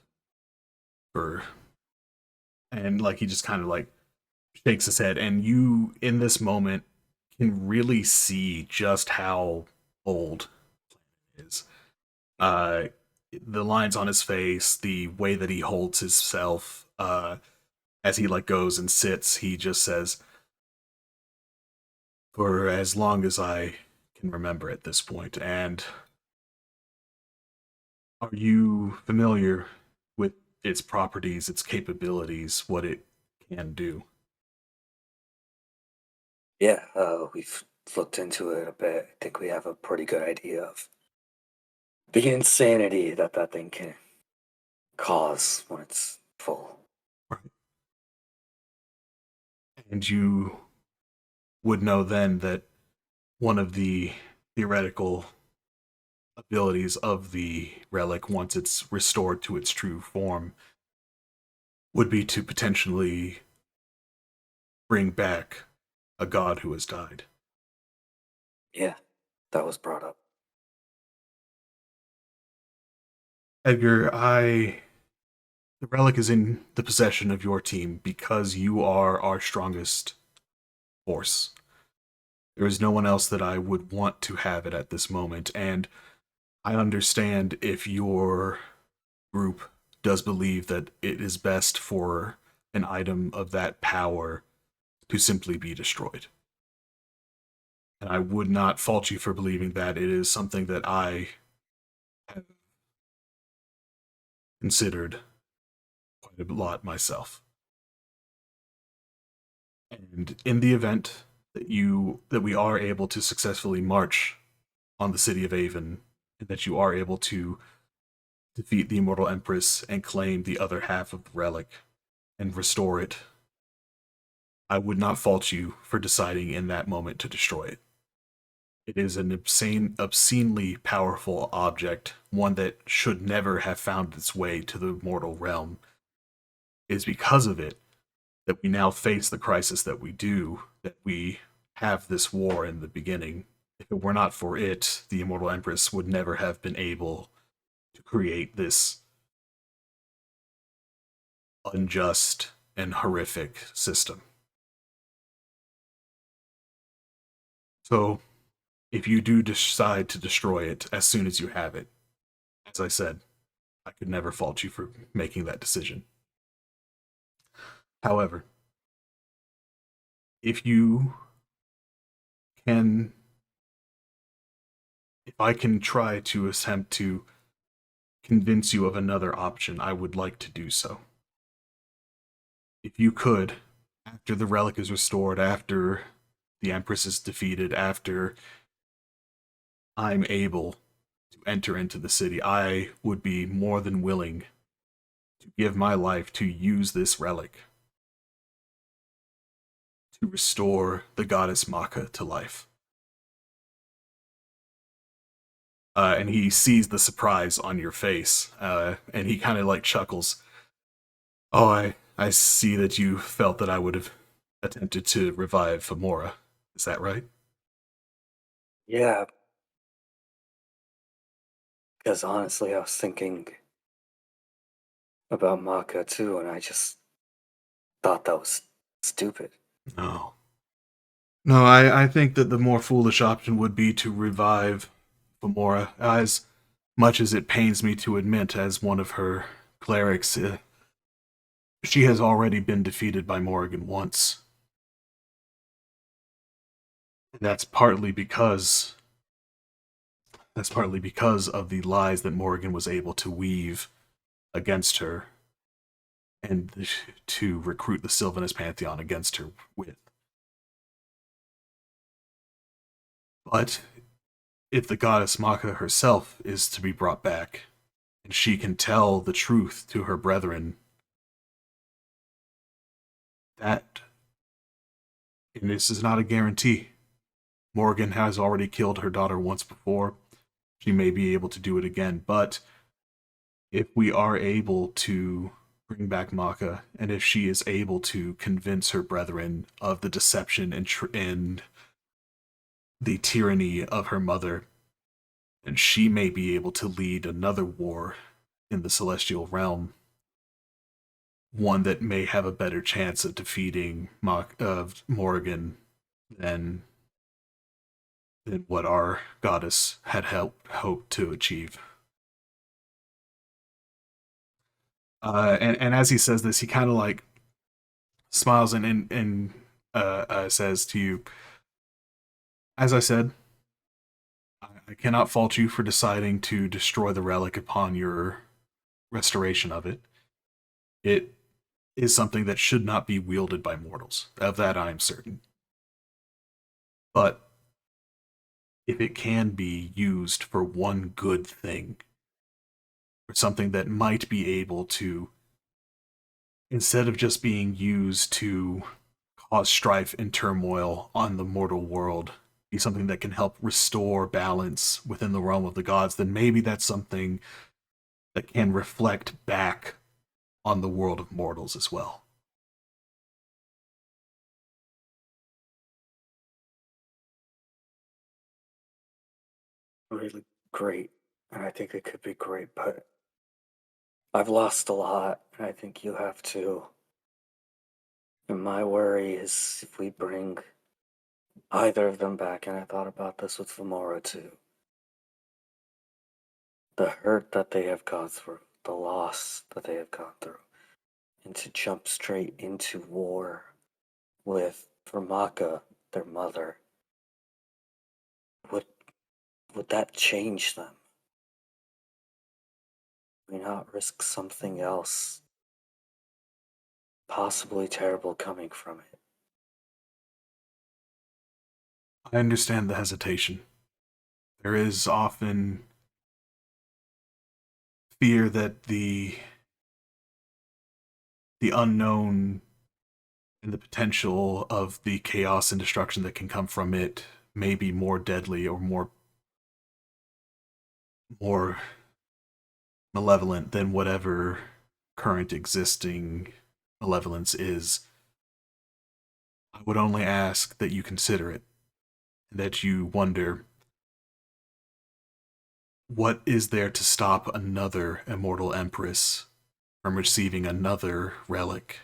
and like he just kind of like shakes his head, and you in this moment can really see just how old it is. The lines on his face, the way that he holds himself, as he like goes and sits, he just says, "For as long as I can remember at this point. And are you familiar with its properties, its capabilities, what it can do? Yeah, we've looked into it a bit. I think we have a pretty good idea of the insanity that that thing can cause when it's full. Right. And you would know then that one of the theoretical abilities of the relic, once it's restored to its true form, would be to potentially bring back a god who has died. Yeah, that was brought up. Edgar, the relic is in the possession of your team because you are our strongest force. There is no one else that I would want to have it at this moment, and I understand if your group does believe that it is best for an item of that power to simply be destroyed. And I would not fault you for believing that. It is something that I have considered quite a lot myself. And in the event that we are able to successfully march on the city of Avon, and that you are able to defeat the Immortal Empress and claim the other half of the relic and restore it, I would not fault you for deciding in that moment to destroy it. It is an obscenely powerful object, one that should never have found its way to the mortal realm. It is because of it that we now face the crisis that we do, that we have this war in the beginning. If it were not for it, the Immortal Empress would never have been able to create this unjust and horrific system. So, if you do decide to destroy it as soon as you have it, as I said, I could never fault you for making that decision. However, if you can, if I can try to attempt to convince you of another option, I would like to do so. If you could, after the relic is restored, after the Empress is defeated, after I'm able to enter into the city, I would be more than willing to give my life to use this relic to restore the goddess Maka to life. And he sees the surprise on your face, and he kind of like chuckles. Oh, I see that you felt that I would have attempted to revive Famora. Is that right? Yeah, because honestly, I was thinking about Maka too, and I just thought that was stupid. No. No, I think that the more foolish option would be to revive Famora. As much as it pains me to admit, as one of her clerics, she has already been defeated by Morrigan once. And that's partly because of the lies that Morrigan was able to weave against her and to recruit the Sylvanus Pantheon against her with. But if the goddess Maka herself is to be brought back, and she can tell the truth to her brethren, that, and this is not a guarantee, Morgan has already killed her daughter once before. She may be able to do it again, but if we are able to bring back Maka, and if she is able to convince her brethren of the deception and the tyranny of her mother, and she may be able to lead another war in the celestial realm, one that may have a better chance of defeating Morrigan than what our goddess had hoped to achieve. And as he says this, he kind of like smiles and says to you, as I said, I cannot fault you for deciding to destroy the relic upon your restoration of it. It is something that should not be wielded by mortals. Of that I am certain. But if it can be used for one good thing, or something that might be able to, instead of just being used to cause strife and turmoil on the mortal world, be something that can help restore balance within the realm of the gods, then maybe that's something that can reflect back on the world of mortals as well. Really great, and I think it could be great, but I've lost a lot, and I think you have too. And my worry is if we bring either of them back, and I thought about this with Vamora too, the hurt that they have gone through, the loss that they have gone through, and to jump straight into war with Vermaka, their mother, would that change them? We not risk something else possibly terrible coming from it? I understand the hesitation. There is often fear that the unknown and the potential of the chaos and destruction that can come from it may be more deadly or more malevolent than whatever current existing malevolence is. I would only ask that you consider it, and that you wonder, what is there to stop another immortal empress from receiving another relic?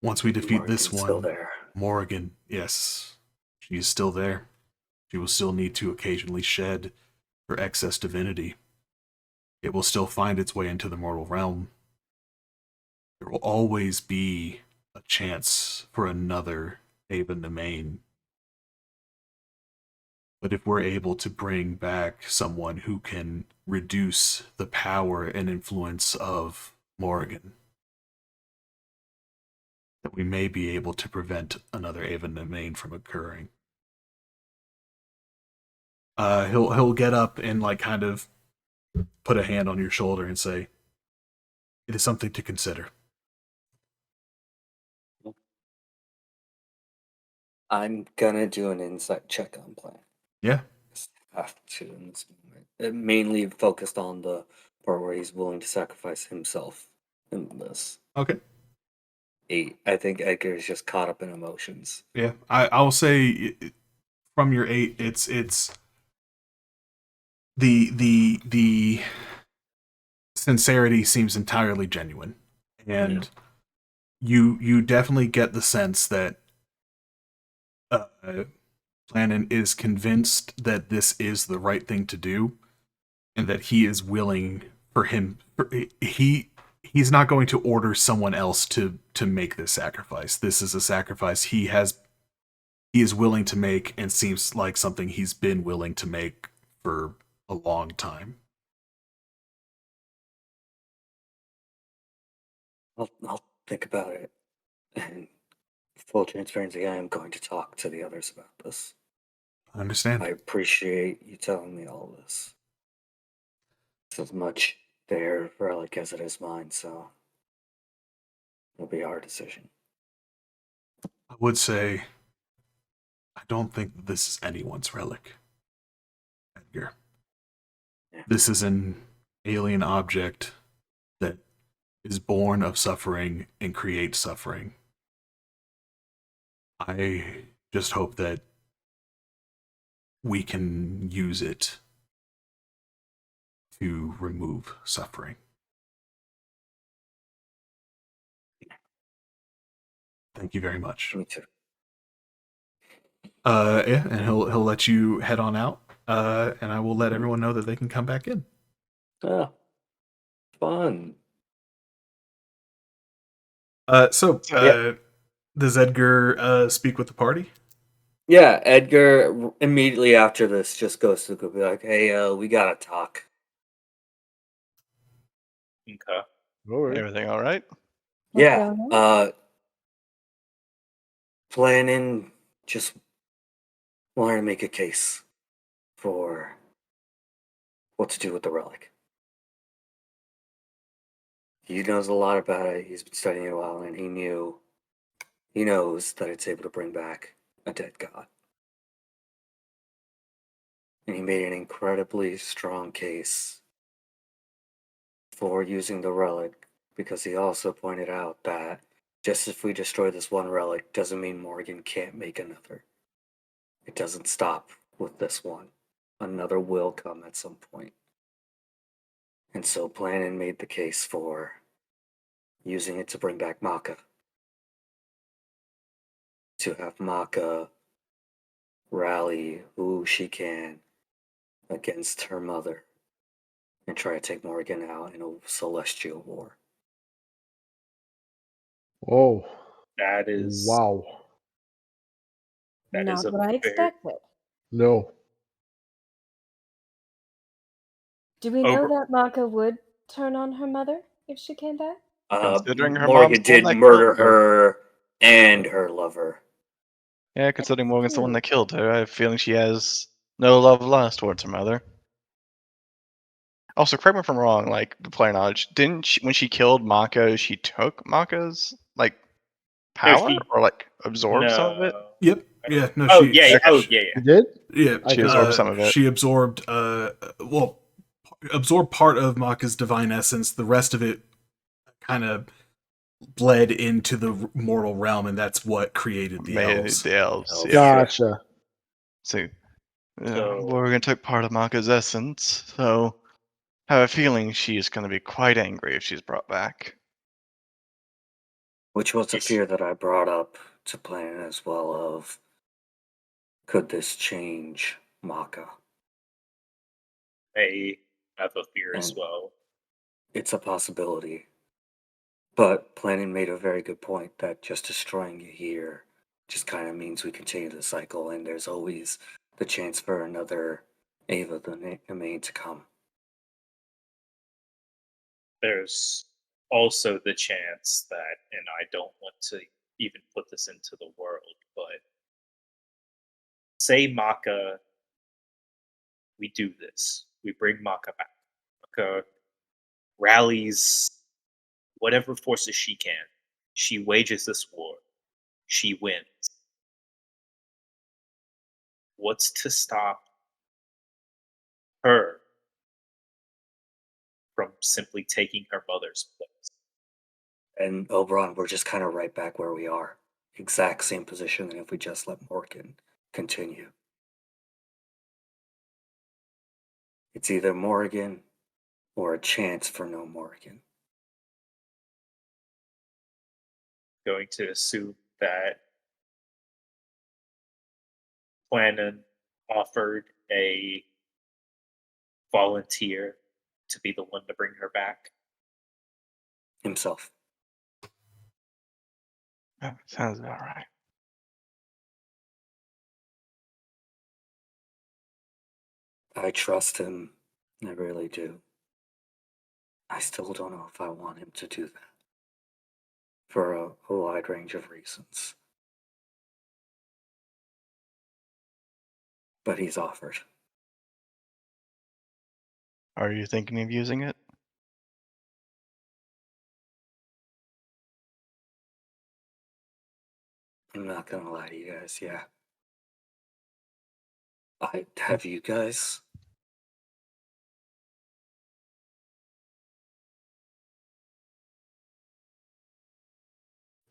Once we defeat this Morgan's still one, there. Morrigan, yes, she is still there. She will still need to occasionally shed her excess divinity. It will still find its way into the mortal realm. There will always be a chance for another Ava Nemain. But if we're able to bring back someone who can reduce the power and influence of Morrigan, that we may be able to prevent another Ava Nemain from occurring. He'll get up and like kind of put a hand on your shoulder and say, "It is something to consider." I'm gonna do an insight check on Planin. Yeah. I have to in this moment. It mainly focused on the part where he's willing to sacrifice himself in this. Okay. 8. I think Edgar is just caught up in emotions. Yeah. I'll say from your 8, it's the sincerity seems entirely genuine, and you definitely get the sense that Planin is convinced that this is the right thing to do, and that he is willing for him. He's not going to order someone else to make this sacrifice. This is a sacrifice he is willing to make, and seems like something he's been willing to make for a long time. I'll think about it. And full transparency, I am going to talk to the others about this. I understand. I appreciate you telling me all this. It's as much their relic as it is mine, so it'll be our decision. I would say, I don't think that this is anyone's relic, Edgar. Yeah. This is an alien object that is born of suffering and creates suffering. I just hope that we can use it to remove suffering. Thank you very much. Me too. Yeah, and he'll let you head on out. And I will let everyone know that they can come back in. Ah, fun. So does Edgar speak with the party? Yeah, Edgar immediately after this just goes to the group, be like, "Hey, we gotta talk." Okay. Alright. Everything all right? What's Yeah, going on? Planin just wanted to make a case for what to do with the relic. He knows a lot about it. He's been studying it a while, and he knows that it's able to bring back a dead god. And he made an incredibly strong case for using the relic because he also pointed out that just if we destroy this one relic doesn't mean Morgan can't make another. It doesn't stop with this one. Another will come at some point. And so Planin made the case for using it to bring back Maka. To have Maka rally who she can against her mother and try to take Morgan out in a celestial war. Oh, That is wow. that is Not a what I very expected. No. Do we know over. that Maka would turn on her mother if she came back? Considering her mom's Morgan the one did that killed murder her. her and her lover. Yeah, considering Morgan's the one true. that killed her, I have a feeling she has no love lost towards her mother. Also, correct me if I'm wrong, like, the player knowledge, didn't she, when she killed Mako, she took Maka's, like, No, power? she Or, like, absorbed some of it? no. Yep. I don't Yeah. No. Oh She. yeah, yeah. She, Okay. Oh yeah, yeah. You did? yeah. I She could- absorbed some of it. She absorbed. Well, absorbed part of Maka's divine essence. The rest of it kind of bled into the mortal realm, and that's what created the Made elves. the elves, Elves. yeah. Gotcha. So, So- Morgan took part of Maka's essence, so I have a feeling she's going to be quite angry if she's brought back. Which was a Yes. fear that I brought up to Planet as well of could this change Maka? I have a fear as And well. it's a possibility. But Planet made a very good point that just destroying you here just kind of means we continue the cycle, and there's always the chance for another Ava the Main to come. There's also the chance that, and I don't want to even put this into the world, but say Maka, we do this. We bring Maka back. Maka rallies whatever forces she can. She wages this war. She wins. What's to stop her from simply taking her mother's place? And Oberon, we're just kind of right back where we are. Exact same position than if we just let Morgan continue. It's either Morgan or a chance for no Morgan. Going to assume that Planin offered a volunteer to be the one to bring her back. Himself. That sounds about right. I trust him. I really do. I still don't know if I want him to do that. For a wide range of reasons. But he's offered. Are you thinking of using it? I'm not gonna lie to you guys, yeah. Have you guys?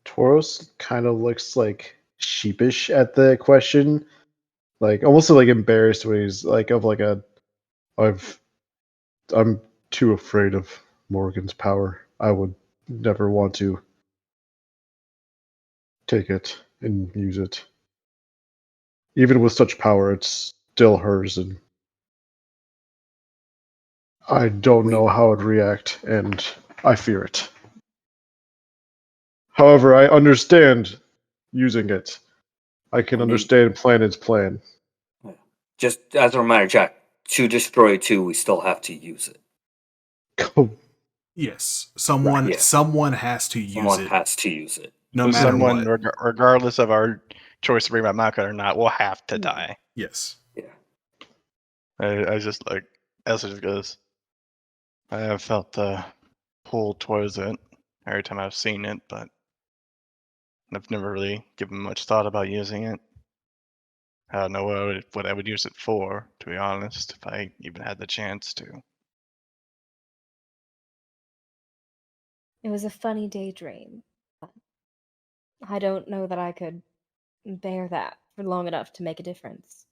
Tauros kind of looks like sheepish at the question, like almost like embarrassed when he's like of like a, I'm too afraid of Morgan's power. I would never want to take it and use it. Even with such power, it's still hers, and I don't know how I'd react, and I fear it. However, I understand using it I can understand Planin's plan. Just as a reminder, Jack, to destroy 2, we still have to use it. Go. Yes, someone yeah. someone has to use Someone it, has to use it. no So matter someone, what. regardless of our choice to bring back Maka or not, will have to die. Yes. Yeah. I just like Elsa just goes. I have felt the pull towards it every time I've seen it, but I've never really given much thought about using it. I don't know what I would use it for, to be honest, if I even had the chance to. It was a funny daydream. But I don't know that I could bear that for long enough to make a difference.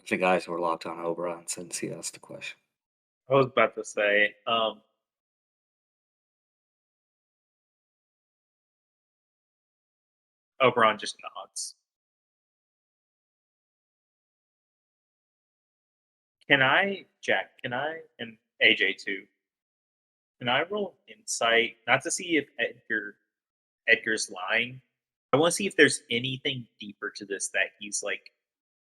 The guys were locked on Oberon since he asked the question. I was about to say, Oberon just nods. Jack, and AJ too, can I roll insight? Not to see if Edgar's lying. I want to see if there's anything deeper to this that he's like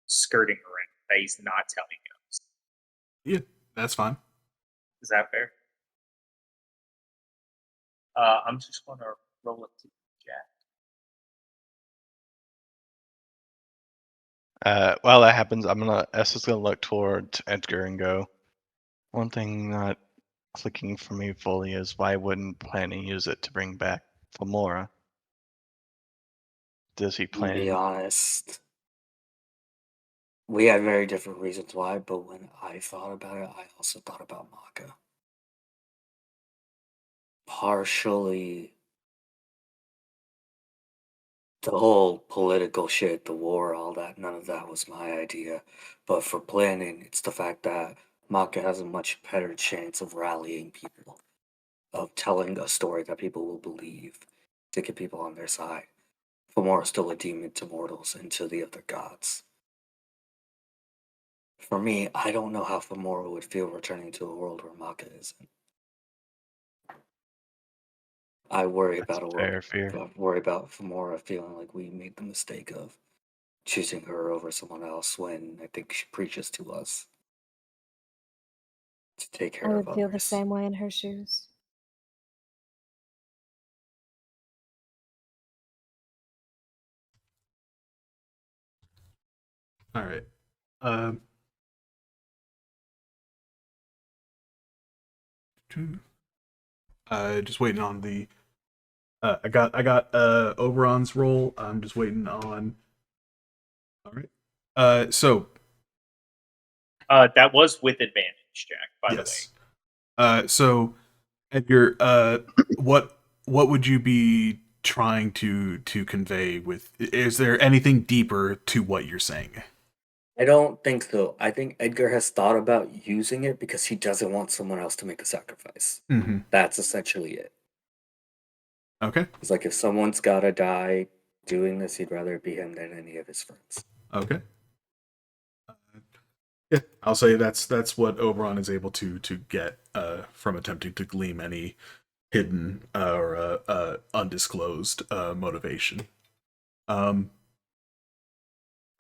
skirting around, that he's not telling us. Yeah, that's fine. Is that fair? I'm just going to roll it to Jack. While that happens, Essa's gonna look towards Edgar and go, one thing not clicking for me fully is why wouldn't Planin use it to bring back Elmera? Does he To plan? be honest, we had very different reasons why, but when I thought about it, I also thought about Maka. Partially, the whole political shit, the war, all that, none of that was my idea. But for Planin, it's the fact that Maka has a much better chance of rallying people, of telling a story that people will believe to get people on their side. Elmera is still a demon to mortals and to the other gods. For me, I don't know how Elmera would feel returning to a world where Maka isn't. I worry about a fair world. fear. I worry about Elmera feeling like we made the mistake of choosing her over someone else when I think she preaches to us to take I care of would feel the others. same way in her shoes. All right. Just waiting on the. I got Oberon's roll. I'm just waiting on. All right. So. That was with advantage, Jack, by the way. So, Edgar, what would you be trying to convey with? Is there anything deeper to what you're saying? I don't think so. I think Edgar has thought about using it because he doesn't want someone else to make a sacrifice. Mm-hmm. That's essentially it. Okay. It's like if someone's gotta die doing this, he'd rather it be him than any of his friends. Okay. Yeah, I'll say that's what Oberon is able to get from attempting to glean any hidden or undisclosed motivation.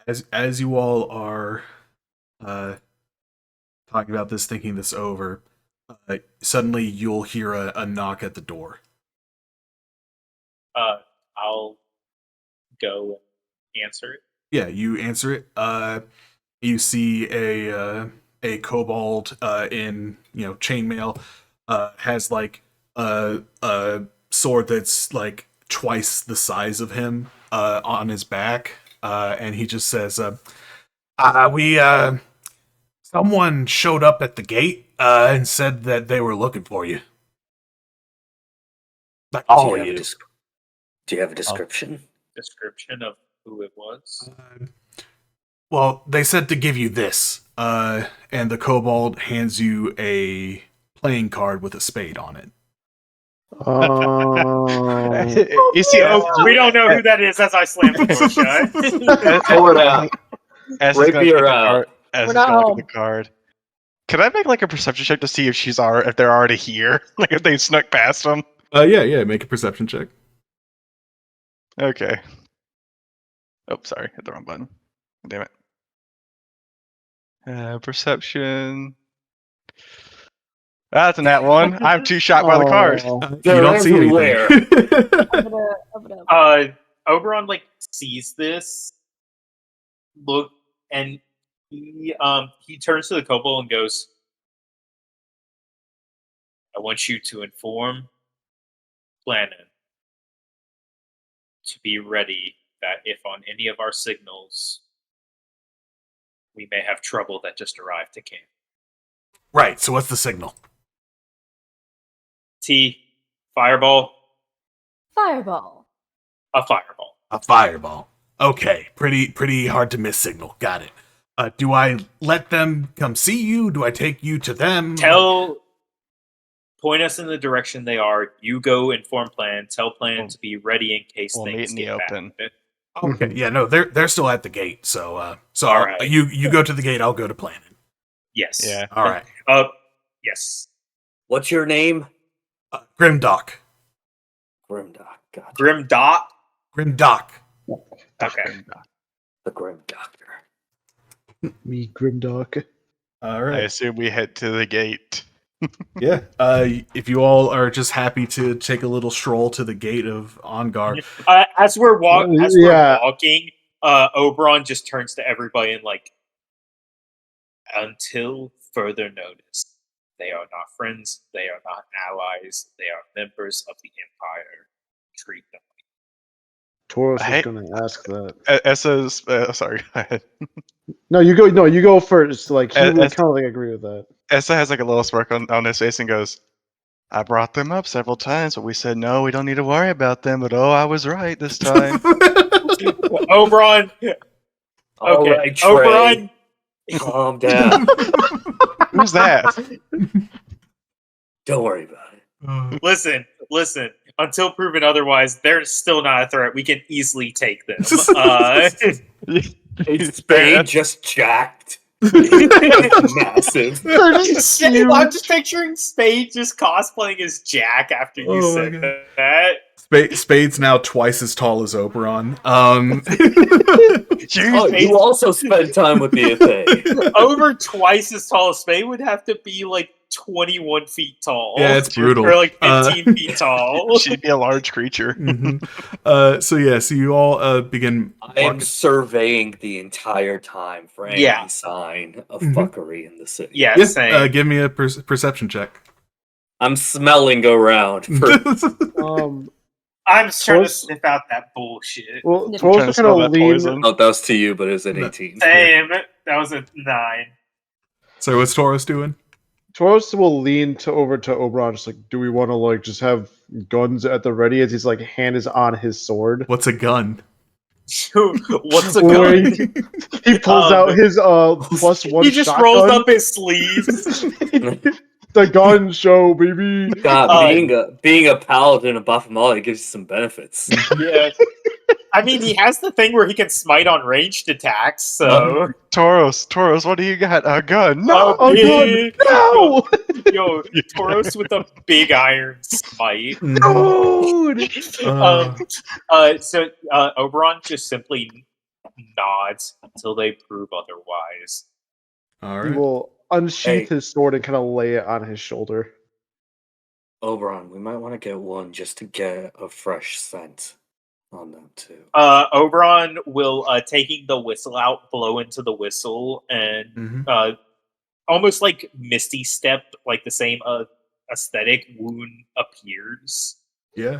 As you all are talking about this, thinking this over, suddenly you'll hear a knock at the door. I'll go and answer it. Yeah, you answer it. You see a kobold in chainmail, has like a sword that's like twice the size of him on his back, and he just says, "We someone showed up at the gate and said that they were looking for you. Like all of you." Do you have a description? Description of who it was? Well, they said to give you this, and the kobold hands you a playing card with a spade on it. You see, We don't know who that is as I slam the door shut. Pull it out. Rapier out. As We're he's not going home. to the card. Can I make like a perception check to see if if they're already here? Like if they snuck past them? Yeah. Make a perception check. Okay. Oh, sorry, hit the wrong button. Damn it. Perception. That's a nat one. I'm too shot by the card. Oh. You They're don't see everywhere. anything. I'm gonna Oberon like sees this look, and he turns to the kobold and goes, "I want you to inform Planin to be ready that if on any of our signals we may have trouble that just arrived to camp." Right. So what's the signal? T, fireball, Fireball. a fireball. A fireball. Okay. Pretty hard to miss signal. Got it. Do I let them come see you? Do I take you to them? Point us in the direction they are. You go inform Plan. Tell Plan to be ready in case We'll meet things in the get open. bad. Okay. Yeah. No, they're still at the gate. So All I'll- right. you go to the gate. I'll go to Planin. Yes. Yeah. All right. Yes. What's your name? Grimdock. Grimdock. Gotcha. Grim Dot. Grimdock. Okay. The Grim Doctor. Me, Grimdock. All I right. assume we head to the gate. Yeah. If you all are just happy to take a little stroll to the gate of Ongar. As we're Yeah. walking, Oberon just turns to everybody and like, until further notice, they are not friends. They are not allies. They are members of the Empire. Treat them. Tauros Hey. was going to ask that. Essa's. Sorry. Go ahead. No, you go. No, you go first. Like he would Es- kind of like agree with that. Essa has like a little smirk on his face and goes, "I brought them up several times, but we said no, we don't need to worry about them. But oh, I was right this time." Oberon. All Okay. right, Trey. Oberon. Calm down. Who's that? Don't worry about it. Listen. Until proven otherwise, they're still not a threat. We can easily take them. Is Spade just jacked? Massive. I'm just picturing Spade just cosplaying as Jack after you Oh my said God. that. Spade's now twice as tall as Oberon. Oh, you also spend time with the Athey. Over twice as tall as Spade would have to be like 21 feet tall. Yeah, it's brutal. Or like 15 feet tall. She'd be a large creature. So you all begin. I am surveying the entire time for any Yeah. sign of Mhm. fuckery in the city. Yeah, Yes, same. give me a perception check. I'm smelling around for. I'm just trying to Tauros- sniff out that bullshit. Well, Trying Tauros to was smell kind of that lean. poison. Oh, that was to you, but it was an No. 18. Same. That was a 9. So what's Tauros doing? Tauros will lean over to Oberon, just like, do we want to like just have guns at the ready? As his like hand is on his sword. What's a gun? What's a Wait. gun? He pulls out his +1 He just shotgun. rolls up his sleeves. The gun show, baby. God, being a paladin of Baphomet gives you some benefits. Yeah. I mean, he has the thing where he can smite on ranged attacks, so... Tauros, what do you got? A gun? No. Oh, big- No! Yo, Tauros with a big iron smite. Dude! So Oberon just simply nods until they prove otherwise. All He right. will unsheath Hey. his sword and kind of lay it on his shoulder. Oberon, we might want to get one just to get a fresh scent on them too. Oberon will, taking the whistle out, blow into the whistle, and Mhm. almost like Misty Step, like the same aesthetic, Wound appears. Yeah.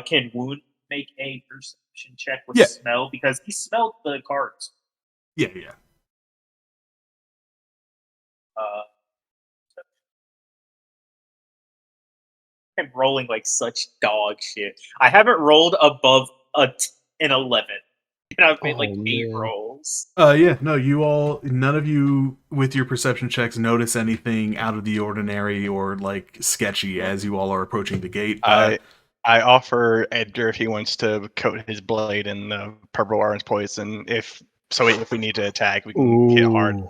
Can Wound make a perception check with Yeah. smell? Because he smelled the cards. Yeah. I'm rolling like such dog shit. I haven't rolled above an 11. And I've made like Oh, 8 man. rolls. Yeah. No, none of you with your perception checks notice anything out of the ordinary or like sketchy as you all are approaching the gate. I offer Edgar if he wants to coat his blade in the purple orange poison. If we need to attack, we can hit hard. Ooh.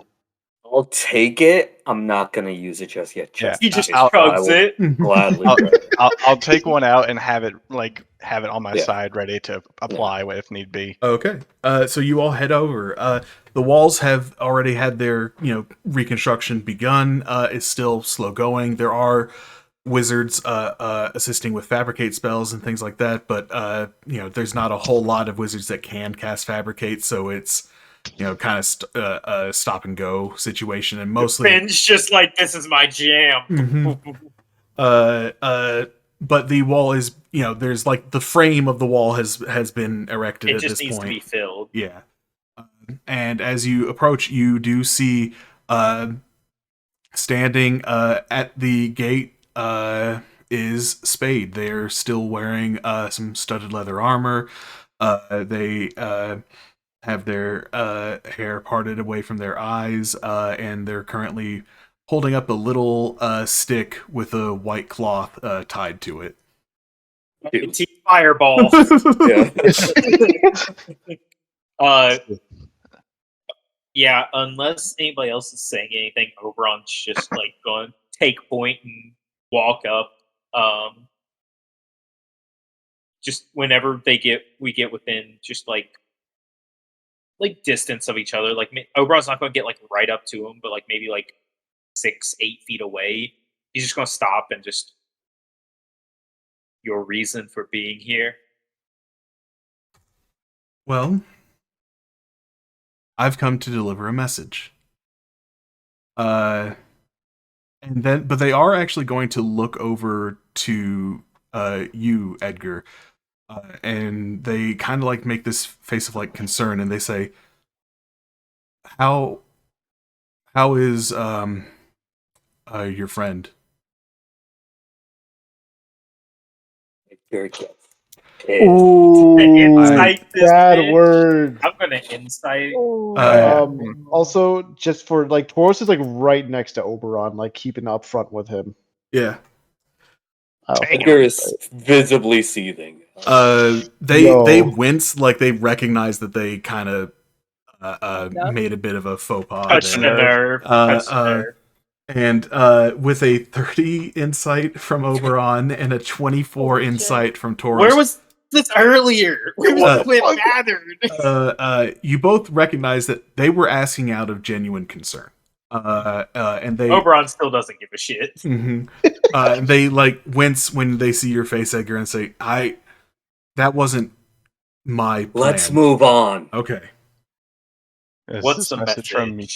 I'll take it. I'm not gonna use it just yet. Yeah. He just I chugs will it. Gladly. I'll- grab it. I'll take one out and have it like have it on my Yeah. side, ready to apply if need be. Okay. So you all head over. The walls have already had their, reconstruction begun. It's still slow going. There are wizards assisting with fabricate spells and things like that, but there's not a whole lot of wizards that can cast fabricate, so it's kind of a stop and go situation, and mostly Finn's just like, this is my jam. Mhm. But the wall is, there's like the frame of the wall has been erected It at just this needs point. to be filled. Yeah. And as you approach, you do see standing at the gate is Spade. They're still wearing some studded leather armor. They have their hair parted away from their eyes, and they're currently holding up a little stick with a white cloth tied to it. It's a fireball. Yeah. Yeah, unless anybody else is saying anything, Oberon's just like going to take point and walk up. Just whenever we get within just like distance of each other. Like Oberon's not going to get like right up to him, but like maybe like 6-8 feet away. He's just going to stop and just, your reason for being here. Well, I've come to deliver a message. But they are actually going to look over to you, Edgar, and they kind of like make this face of like concern, and they say, "How is your friend?" Very good. Ooh, Insight this bad bitch. word. I'm going to insight. Also, just for like, Taurus is like right next to Oberon, like keeping up front with him. Yeah. Edgar is visibly seething. They wince, like they recognize that they kind of made a bit of a faux pas. Touch the nerve. Touch the nerve. And with a 30 insight from Oberon and a 24 insight from Taurus. Where was this earlier? Where was it mattered? You both recognize that they were asking out of genuine concern. And they Oberon still doesn't give a shit. Mm-hmm. They like wince when they see your face, Edgar, and say, that wasn't my plan. Let's move on. Okay. What's the message from me?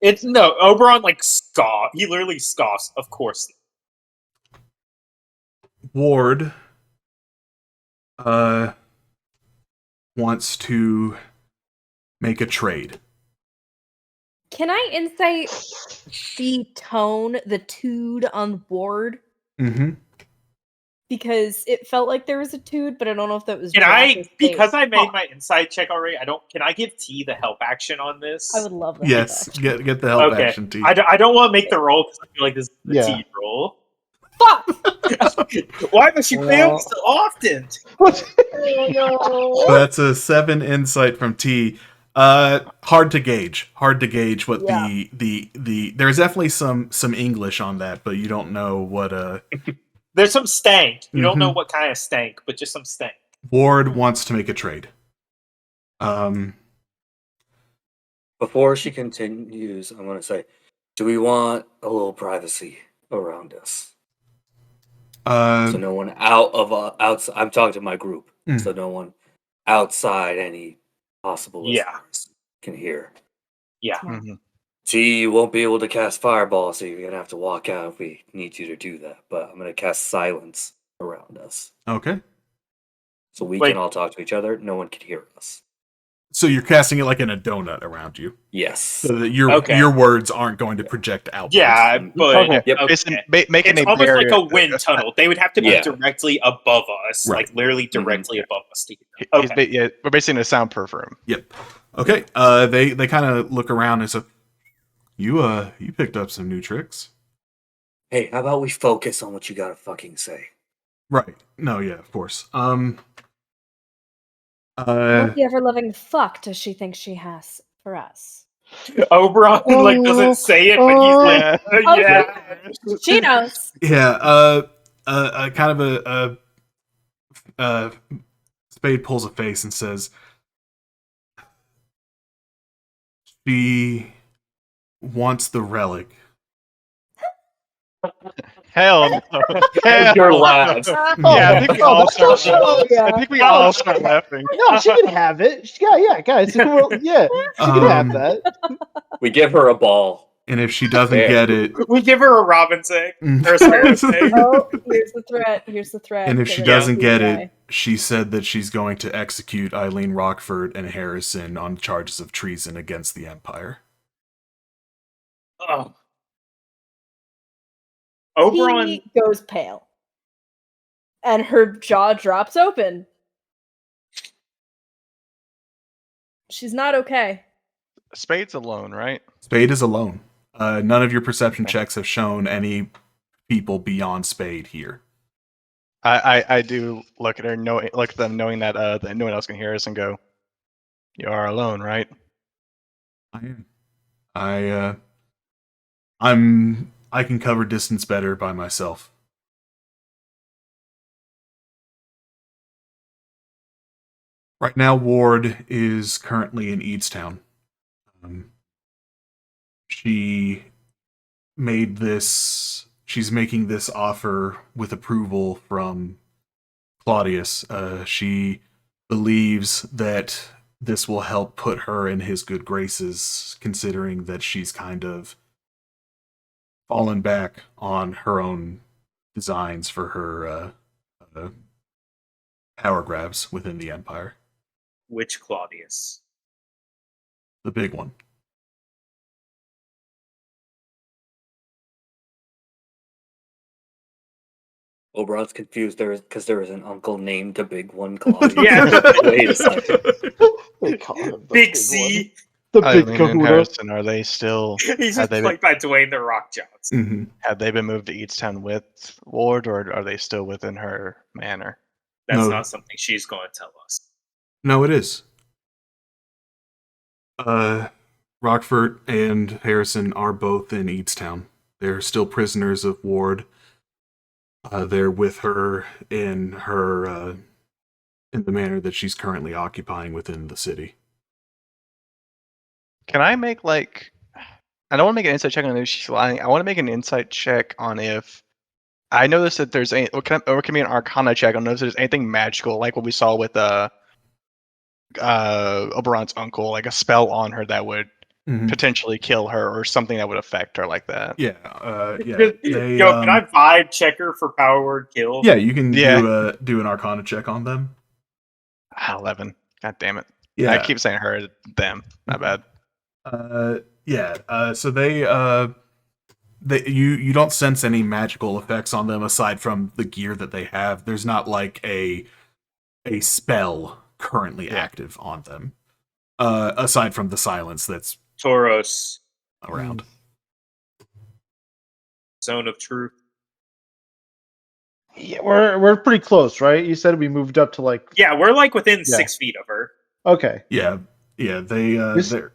It's no, Oberon like scoff. He literally scoffs, of course. Ward wants to make a trade. Can I insight the tone, the tude on board? Mm-hmm. Because it felt like there was a tude, but I don't know if that was. Can I? Because I made my inside check already. Can I give T the help action on this? I would love that. Yes, get the help action, T. I don't want to make the roll because I feel like this is the T roll. Fuck! Why does she fail so often? So that's a 7 insight from T. Hard to gauge what the there's definitely some English on that, but you don't know what There's some stank. You don't know what kind of stank, but just some stank. Ward wants to make a trade. Before she continues, I want to say, do we want a little privacy around us? So no one outside. I'm talking to my group, so no one outside any possible listeners can hear. Yeah. T, you won't be able to cast Fireball, so you're gonna have to walk out if we need you to do that. But I'm gonna cast Silence around us. Okay. So we can all talk to each other. No one can hear us. So you're casting it like in a donut around you. Yes. So that your words aren't going to project out. Yeah, but making it's almost like a wind tunnel. They would have to be directly above us, Right. like literally directly above us. We're basically in a soundproof room. Yep. Okay. They kind of look around and say, You picked up some new tricks. Hey, how about we focus on what you gotta fucking say? Right. No, yeah, of course. What the ever-loving fuck does she think she has for us? Oberon like doesn't say it, but he's like, yeah. She knows. Yeah, kind of Spade pulls a face and says, "She wants the relic." Hell no. Edgar Hell laughs. no. Yeah, I think we all that's start so laughing. yeah. I think we all start laughing. No, she can have it. Yeah, guys. She can have that. We give her a ball. And if she doesn't There. get it, We give her a Robin's egg or a Sparrow's egg. Oh, here's the threat. Here's the threat. and if Get she ready to doesn't get die. it, she said that she's going to execute Eileen Rockford and Harrison on charges of treason against the Empire. Oh. Oberon. He goes pale. And her jaw drops open. She's not okay. Spade's alone, right? Spade is alone. None of your perception checks have shown any people beyond Spade here. I do look at her, look at them, knowing that no one else can hear us, and go, "You are alone, right?" I am. I can cover distance better by myself. Right now, Ward is currently in Eadstown. She made this. She's making this offer with approval from Claudius. She believes that this will help put her in his good graces, considering that she's kind of fallen back on her own designs for her power grabs within the Empire. Which Claudius? The big one. Oberon's confused there because there is an uncle named the Big One Claudius. Yeah. Wait a second. They call him the Big one. C. The big Eileen and kahuna. Harrison, are they still? He's Have just they played by Dwayne the Rock Johnson. Mm-hmm. Have they been moved to Eadstown with Ward, or are they still within her manor? That's No. not something she's going to tell us. No, it is. Rockford and Harrison are both in Eadstown. They're still prisoners of Ward. They're with her in the manor that she's currently occupying within the city. Can I make I don't want to make an insight check on if she's lying. I want to make an insight check on if I noticed that there's or can be an Arcana check on if there's anything magical like what we saw with Oberon's uncle, like a spell on her that would potentially kill her or something that would affect her like that. Yeah, They, Yo, can I vibe check her for power word kill? Yeah, you can Yeah. do an Arcana check on them. 11. God damn it. Yeah, I keep saying her, them. Not bad. So you don't sense any magical effects on them aside from the gear that they have. There's not like a spell currently active on them. Aside from the silence that's Tauros. around. Zone of Truth. Yeah, we're pretty close, right? You said we moved up to like. Yeah, we're like within 6 feet of her. Okay. Yeah. They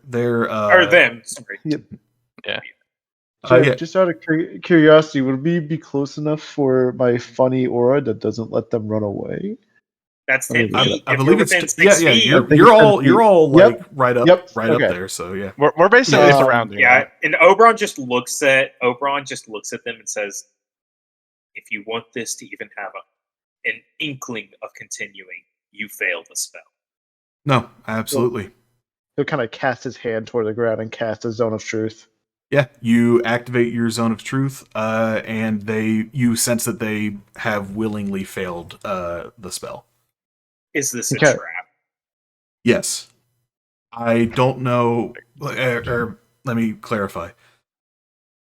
they're Or them, sorry. Just out of curiosity, would we be close enough for my funny aura that doesn't let them run away? That's I 10 mean, feet. I If believe you're it's within 6 feet. you're all Yep. like right up Okay. there. So yeah. We're basically Um, surrounding. Yeah, right? and Oberon just looks at them and says, "If you want this to even have an inkling of continuing, you fail the spell." No, absolutely. He'll kind of cast his hand toward the ground and cast a zone of truth. Yeah, you activate your zone of truth, and you sense that they have willingly failed the spell. Is this a Okay. trap? Yes. I don't know, or let me clarify.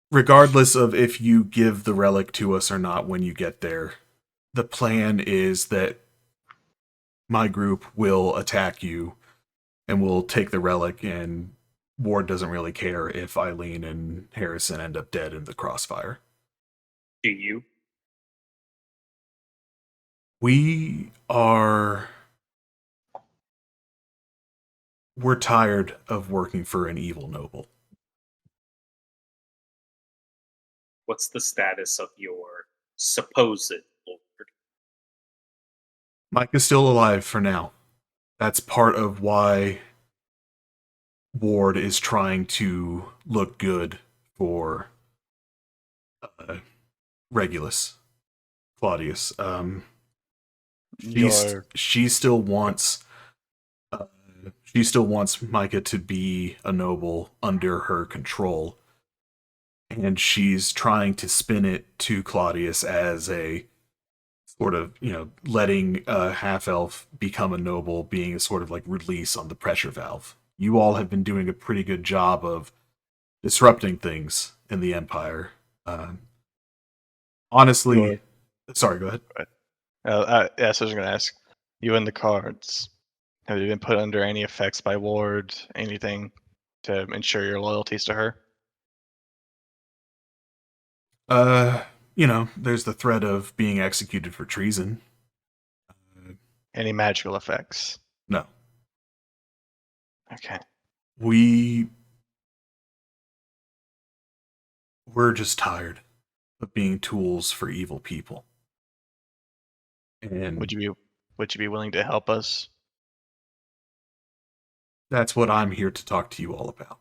Regardless of if you give the relic to us or not when you get there, the plan is that my group will attack you and will take the relic, and Ward doesn't really care if Eileen and Harrison end up dead in the crossfire. Do you? We're tired of working for an evil noble. What's the status of your supposed lord? Mike is still alive for now. That's part of why Ward is trying to look good for Regulus, Claudius. Your She still wants Micah to be a noble under her control, and she's trying to spin it to Claudius as a sort of, letting a half elf become a noble being a sort of like release on the pressure valve. You all have been doing a pretty good job of disrupting things in the Empire. Honestly, Your- sorry, go ahead. yes, I was going to ask you and the cards. Have you been put under any effects by Ward? Anything to ensure your loyalties to her? There's the threat of being executed for treason. Any magical effects? No. Okay. We're just tired of being tools for evil people. And Would you be willing to help us? that's what I'm here to talk to you all about.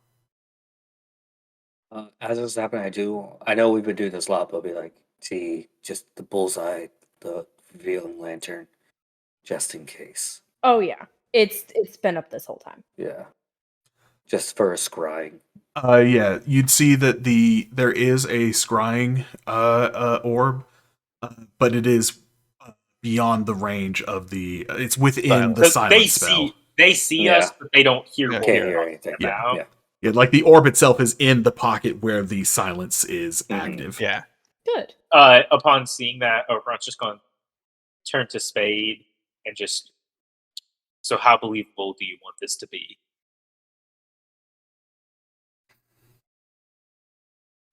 As this is happening, I know we've been doing this a lot, but I'll be like, see, just the bullseye, the revealing lantern, just in case. Oh yeah, it's been up this whole time. Yeah. Just for a scrying. Yeah, you'd see that there is a scrying orb, but it is beyond the range of the. It's within the silent spell. They see Yeah. us, but they don't hear what Can't we're hear talking anything. about. Yeah. Yeah, like the orb itself is in the pocket where the silence is active. Yeah. Good. Upon seeing that, Oberon's just going to turn to Spade and just. So, how believable do you want this to be?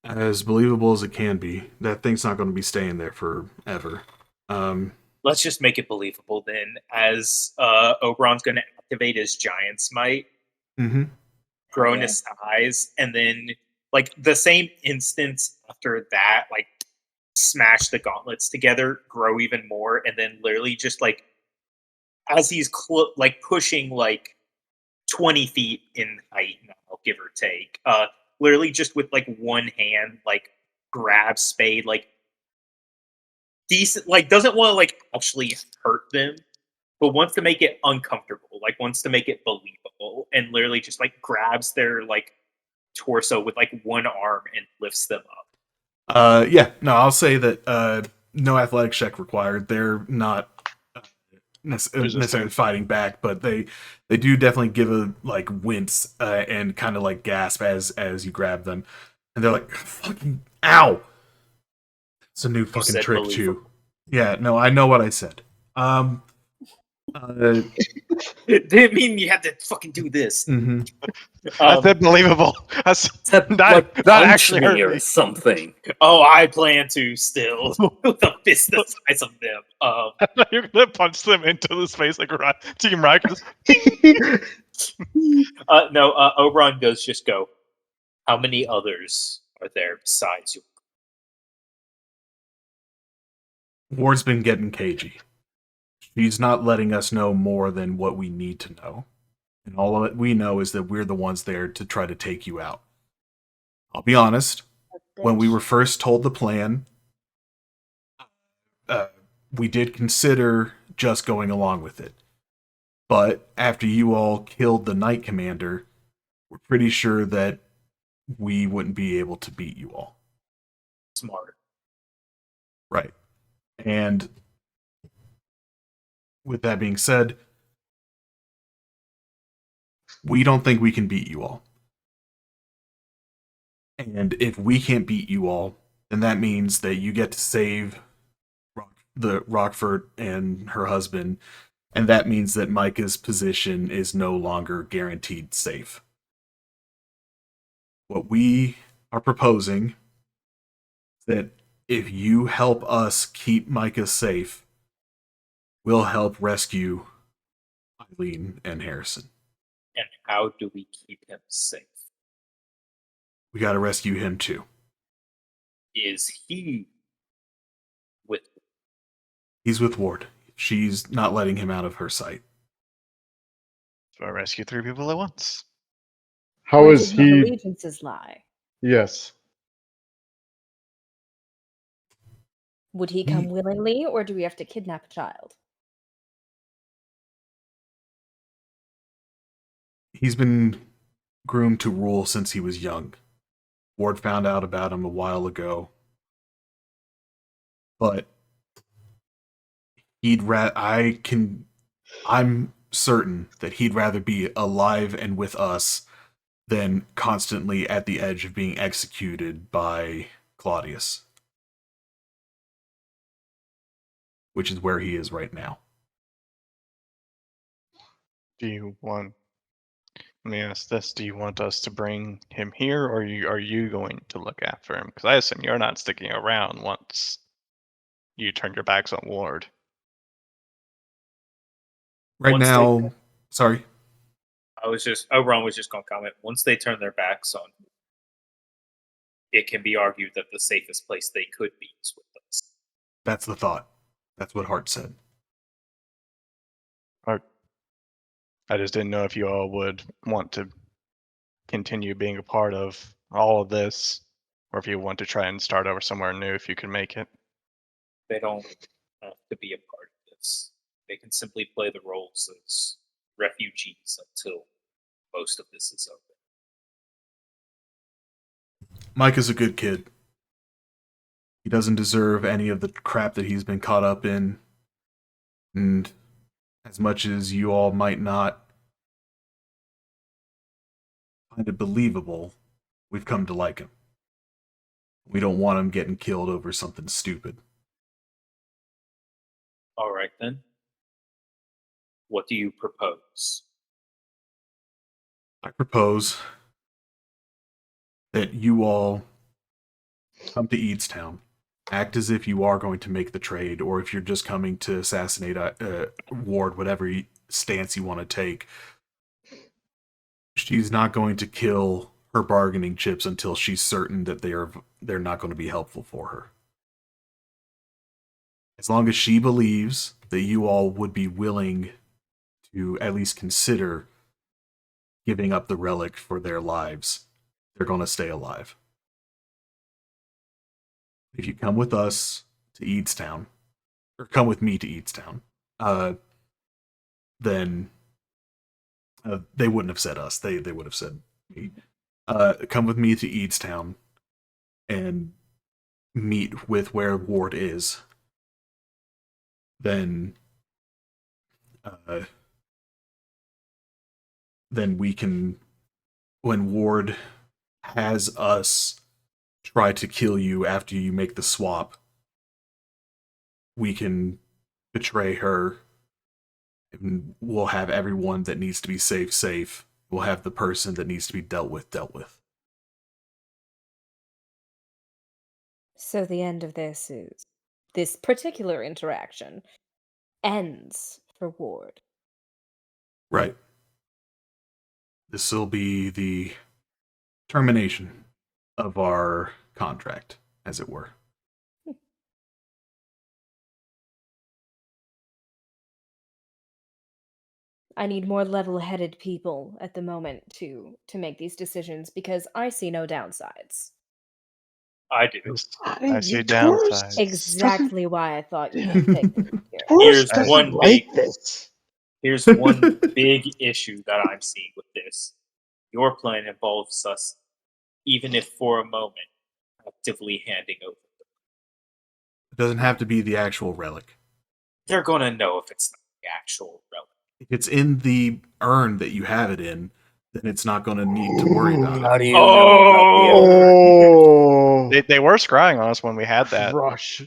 As believable as it can be. That thing's not going to be staying there forever. Let's just make it believable then, as Oberon's going to activate his Giant Smite, grow in his size, and then, like, the same instance after that, like, smash the gauntlets together, grow even more, and then literally just, like, as he's, pushing, like, 20 feet in height now, give or take, literally just with, like, one hand, like, grab Spade, like, decent, like, doesn't want to, like, actually hurt them, but wants to make it uncomfortable, like, wants to make it believable, and literally just, like, grabs their, like, torso with, like, one arm and lifts them up. Yeah, no, I'll say that no athletic check required. They're not necessarily fighting back, but they do definitely give a like wince and kind of like gasp as you grab them, and they're like, "Fucking ow!" It's a new fucking trick too. Yeah, no, I know what I said. It didn't mean you had to fucking do this. That's believable. That's not actually hurt or me. something. Oh, I plan to still with a fist the size of them. You're gonna punch them into the space like Team Rocket. No, Oberon does just go. How many others are there besides you? Ward's been getting cagey. She's not letting us know more than what we need to know. And all that we know is that we're the ones there to try to take you out. I'll be honest, when we were first told the plan, we did consider just going along with it. But after you all killed the Knight Commander, we're pretty sure that we wouldn't be able to beat you all. Smart. Right. And with that being said, we don't think we can beat you all. And if we can't beat you all, then that means that you get to save the Rockford and her husband, and that means that Micah's position is no longer guaranteed safe. What we are proposing is that if you help us keep Micah safe, we'll help rescue Eileen and Harrison. And how do we keep him safe? We got to rescue him too. Is he with? He's with Ward. she's not letting him out of her sight. So I rescue 3 people at once. How Where is do his he? allegiances lie? Yes. Would he come willingly, or do we have to kidnap a child? He's been groomed to rule since he was young. Ward found out about him a while ago. But I'm certain that he'd rather be alive and with us than constantly at the edge of being executed by Claudius. Which is where he is right now. Let me ask this: do you want us to bring him here, or are you going to look after him? Because I assume you're not sticking around once you turn your backs on Ward. Right Once now, sorry. Oberon was just going to comment. Once they turn their backs on, it can be argued that the safest place they could be is with us. That's the thought. That's what Hart said. I just didn't know if you all would want to continue being a part of all of this, or if you want to try and start over somewhere new if you can make it. They don't have to be a part of this. They can simply play the roles as refugees until most of this is over. Mike is a good kid. He doesn't deserve any of the crap that he's been caught up in. And as much as you all might not find it believable, we've come to like him. We don't want him getting killed over something stupid. All right, then. What do you propose? I propose that you all come to Eadstown, act as if you are going to make the trade, or if you're just coming to assassinate Ward, whatever stance you want to take. She's not going to kill her bargaining chips until she's certain that they're not going to be helpful for her. As long as she believes that you all would be willing to at least consider giving up the relic for their lives, they're going to stay alive. If you come with us to Eadstown, or come with me to Eadstown, then they wouldn't have said us. They would have said me. Come with me to Eadstown and meet with where Ward is. Then we can, when Ward has us try to kill you after you make the swap, we can betray her, and we'll have everyone that needs to be safe. We'll have the person that needs to be dealt with. So the end of this is this particular interaction ends for Ward. Right. This will be the termination of our contract, as it were. I need more level-headed people at the moment to make these decisions because I see no downsides. I do. I see downsides. Exactly why I thought you would take them here. Here's Doesn't one like big this. Here's one big issue that I'm seeing with this. Your plan involves us, even if for a moment, actively handing over. It doesn't have to be the actual relic. They're gonna know if it's not the actual relic. If it's in the urn that you have it in, then it's not going to need to worry about How it. do you know about the They were scrying on us when we had that. Rush.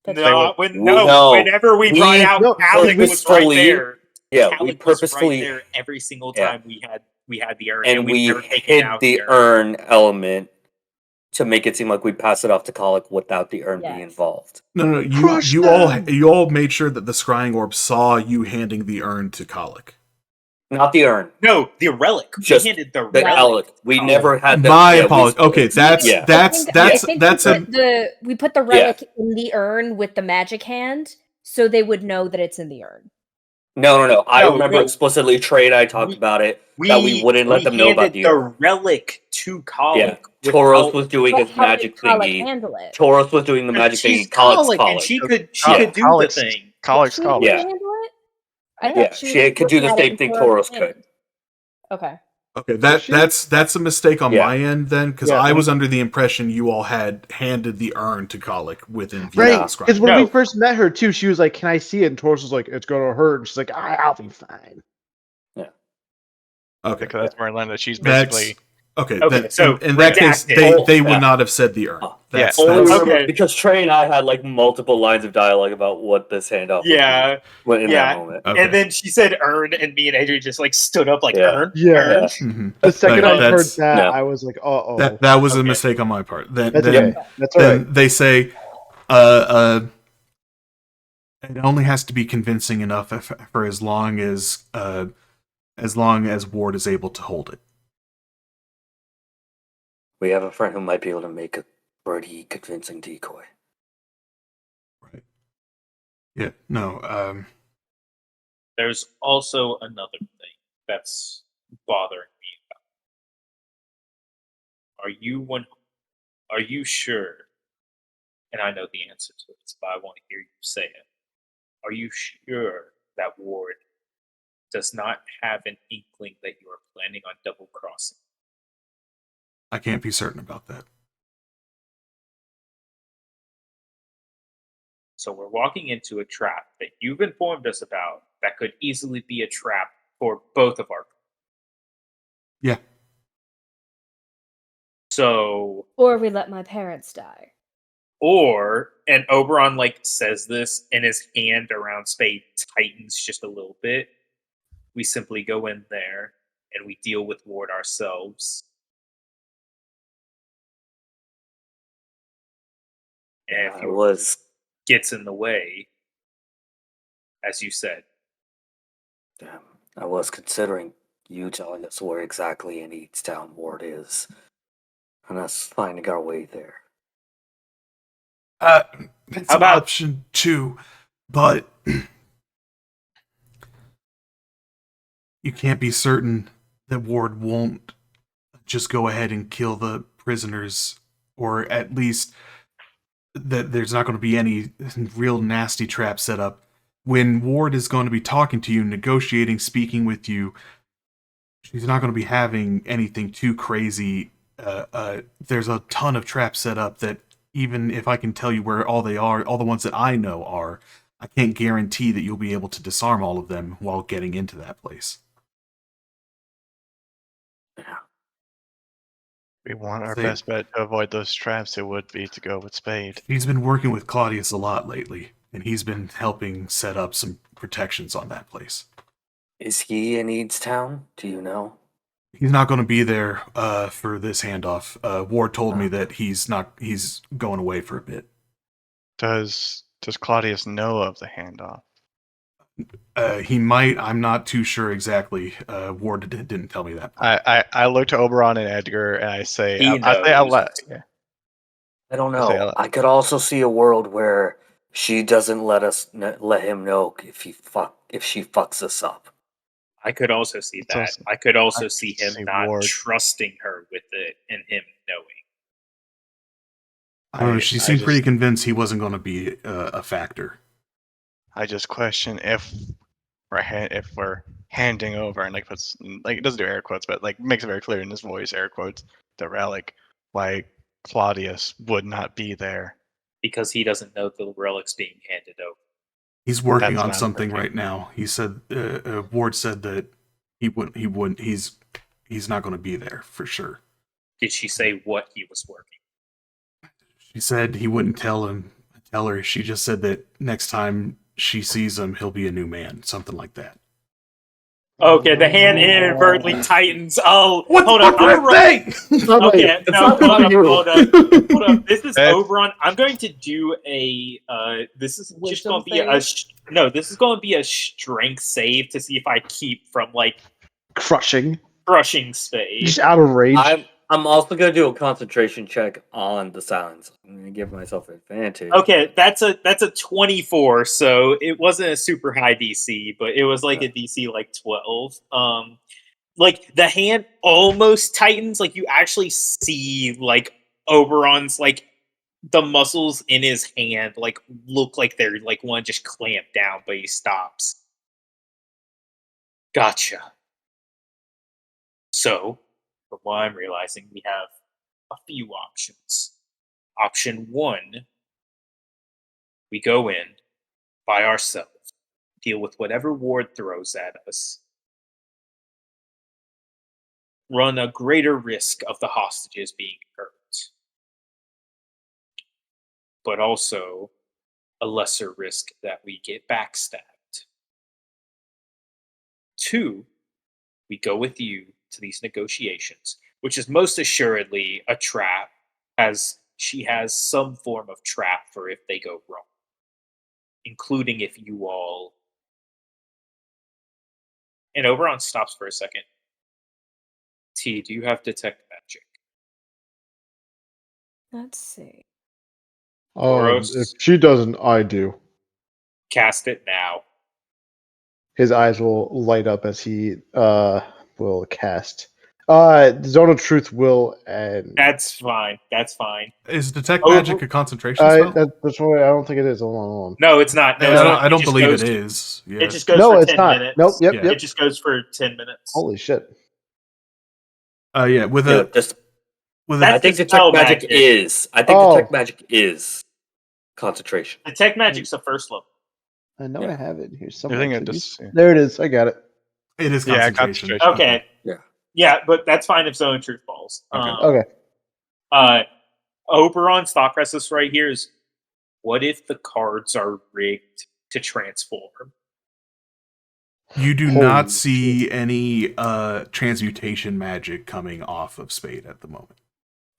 Whenever we brought out, no, Alec was right purposefully- there. Yeah, Alec we was purposefully right there every single time we had the urn, and we we've never taken hid out the urn element to make it seem like we pass it off to Colic without the urn being Yes. involved. No, Crush you them! all made sure that the scrying orb saw you handing the urn to Colic. Not the urn. No, the relic. Just we handed the The relic. Alec. We never had the My apologies. Okay, that's I think that's we put the relic in the urn with the magic hand, So they would know that it's in the urn. No. I No, remember no. explicitly Trey and I talked about it, that we wouldn't let them know about handed the urn. relic to Colic. Yeah, Tauros was doing But his how magic did Colic thingy. handle it? Tauros was doing the magic thing. She's Colic's Colic, and Colic. she could do Colic's- the thing. Colic's She Colic. could Yeah. handle it? I Yeah, thought she could do the looking at same it thing before Tauros it was could. Okay. Okay, she- that's a mistake on Yeah. my end then, because Yeah. I was under the impression you all had handed the urn to Colic within view Right, of the because scribe. when we No. first met her too, she was like, "Can I see it?" And Taurus was like, "It's gonna hurt." And she's like, "I'll be fine." Okay, Because that's where I learned that she's that's basically. okay. Okay, then, so in that case, redacted. they would Yeah. not have said the urn. Oh, That's, yeah. Only that's remember Okay. because Trey and I had like multiple lines of dialogue about what this handoff would Yeah, be in yeah. that moment. okay. And then she said "earn," and me and Adrian just like stood up like Yeah. "earn." Yeah. Earn. Mhm. The second Like, I heard that's- that, no. I was like, "Uh oh." that was a Okay. mistake on my part. Then That's then, okay. That's all right. then they say, it only has to be convincing enough for as long as Ward is able to hold it. We have a friend who might be able to make a pretty convincing decoy. Right. Yeah. No. There's also another thing that's bothering me. Are you sure? And I know the answer to it, but I want to hear you say it. Are you sure that Ward does not have an inkling that you are planning on double crossing? I can't be certain about that. So we're walking into a trap that you've informed us about that could easily be a trap for both of our. Yeah. So, Or we let my parents die. and Oberon like says this, and his hand around Spade tightens just a little bit. We simply go in there and we deal with Ward ourselves. And if I he was gets in the way, as you said, I was considering you telling us where exactly in Easttown Ward is, and us finding our way there. That's How about- option 2, but you can't be certain that Ward won't just go ahead and kill the prisoners, or at least that there's not going to be any real nasty trap set up. When Ward is going to be talking to you, negotiating, speaking with you, she's not going to be having anything too crazy. There's a ton of traps set up that even if I can tell you where all they are, all the ones that I know are, I can't guarantee that you'll be able to disarm all of them while getting into that place. We want our They- best bet to avoid those traps. It would be to go with Spade. He's been working with Claudius a lot lately, and he's been helping set up some protections on that place. Is he in Eadstown? Do you know? He's not going to be there for this handoff. Ward told me that he's going away for a bit. Does Claudius know of the handoff? He might. I'm not too sure exactly. Ward didn't tell me that. I look to Oberon and Edgar and I say, He I say out knows. loud. Yeah. I don't Say know. out- I could also see a world where she doesn't let him know if she fucks us up. I could also see It's that. also- I could also I see could him see not Ward. trusting her with it and him knowing. I don't know. I- She I seemed pretty just- convinced he wasn't going to be a factor. I just question if we're handing over and like puts like it doesn't do air quotes, but like makes it very clear in his voice, air quotes, the relic, why Claudius would not be there. Because he doesn't know the relic's being handed over. He's working That's on not something perfect. right now. He said Ward said that he wouldn't. He's not going to be there for sure. Did she say what he was working? She said he wouldn't tell her. She just said that next time she sees him, he'll be a new man, something like that. Okay, the hand inadvertently tightens. Oh, What hold the on. fuck did I say? It's not like- Okay, It's no, not hold for up, you. hold up, hold up. This is That's- Oberon. I'm going to do a. This is just Wisdom going to be a. No, this is going to be a strength save to see if I keep from like crushing, crushing Spade. just out of rage. I'm also gonna do a concentration check on the silence. I'm gonna give myself an advantage. Okay, that's a 24, so it wasn't a super high DC, but it was like a DC like 12. Like the hand almost tightens, like you actually see like Oberon's like the muscles in his hand like look like they're like want to just clamp down, but he stops. Gotcha. So, from what I'm realizing, we have a few options. Option 1, we go in by ourselves, deal with whatever Ward throws at us, run a greater risk of the hostages being hurt, but also a lesser risk that we get backstabbed. 2, we go with you to these negotiations, which is most assuredly a trap, as she has some form of trap for if they go wrong, including if you all. And Oberon stops for a second. T, do you have detect magic? Let's see. If Boros, she doesn't, I do. cast it now. His eyes will light up as he will cast. Zone of Truth will and That's fine. That's fine. Is detect Oh, magic a concentration spell? that's why I don't think it is. Hold on. No, it's not. No, I it's don't. not. I It don't just believe goes it to- is. Yeah. It just goes No, for it's 10 not. minutes. Nope. Yep. Yeah. Yep. It just goes for 10 minutes. Holy shit. Yeah. With No, a just with That's I a think the detect spell magic magic. is. I think Oh. detect magic is concentration. Detect magic's the first level. I know Yeah. I have it here I somewhere. think it Could you- just. Yeah. There it is. I got it. it is Yeah, concentration. concentration. Okay. Yeah. Yeah, but that's fine if Zone of Truth falls. Okay. Oberon's thought process right here is, what if the cards are rigged to transform? You do Holy not shit. see any transmutation magic coming off of Spade at the moment.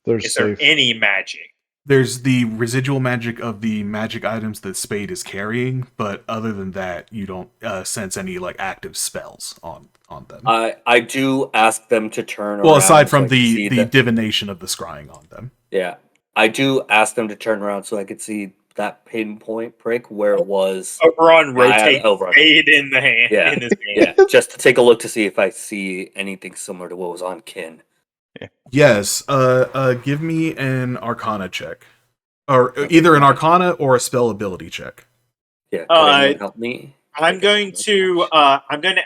They're Is safe. there any magic? There's the residual magic of the magic items that Spade is carrying, but other than that, you don't sense any like active spells on them. I do ask them to turn around. Well, aside so from I can see the divination of the scrying on them. Yeah. I do ask them to turn around so I could see that pinpoint prick where it was. Oberon Yeah, I have rotates Oberon. Spade in the hand. Yeah. In his hand. Yeah, just to take a look to see if I see anything similar to what was on Kin. Yes. Give me an Arcana check, or either an Arcana or a spell ability check. Yeah, could anyone help me? I'm going to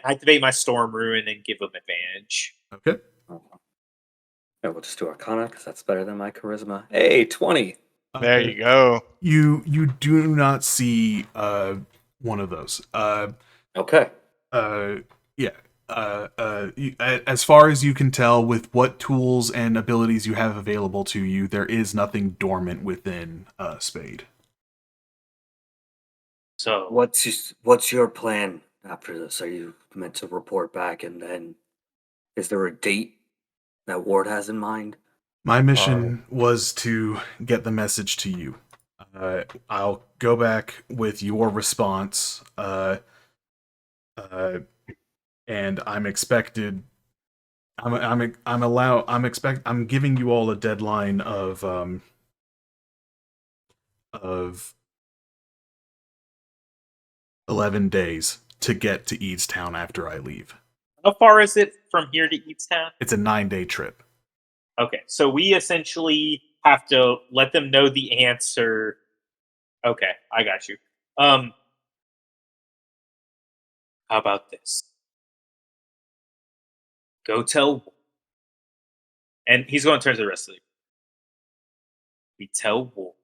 activate my Storm Ruin and give him advantage. Okay. Yeah, we'll just do Arcana because that's better than my Charisma. Hey, 20. There you go. You do not see one of those. Okay. Yeah. As far as you can tell, with what tools and abilities you have available to you, there is nothing dormant within Spade. So What's your plan after this? Are you meant to report back, and then is there a date that Ward has in mind? My mission was to get the message to you. I'll go back with your response, and I'm expected. I'm giving you all a deadline of 11 days to get to Eadstown after I leave. how far is it from here to Eadstown? It's a 9-day trip. Okay, so we essentially have to let them know the answer. Okay, I got you. How about this? Go tell, and he's going to turn to the rest of the. We tell Ward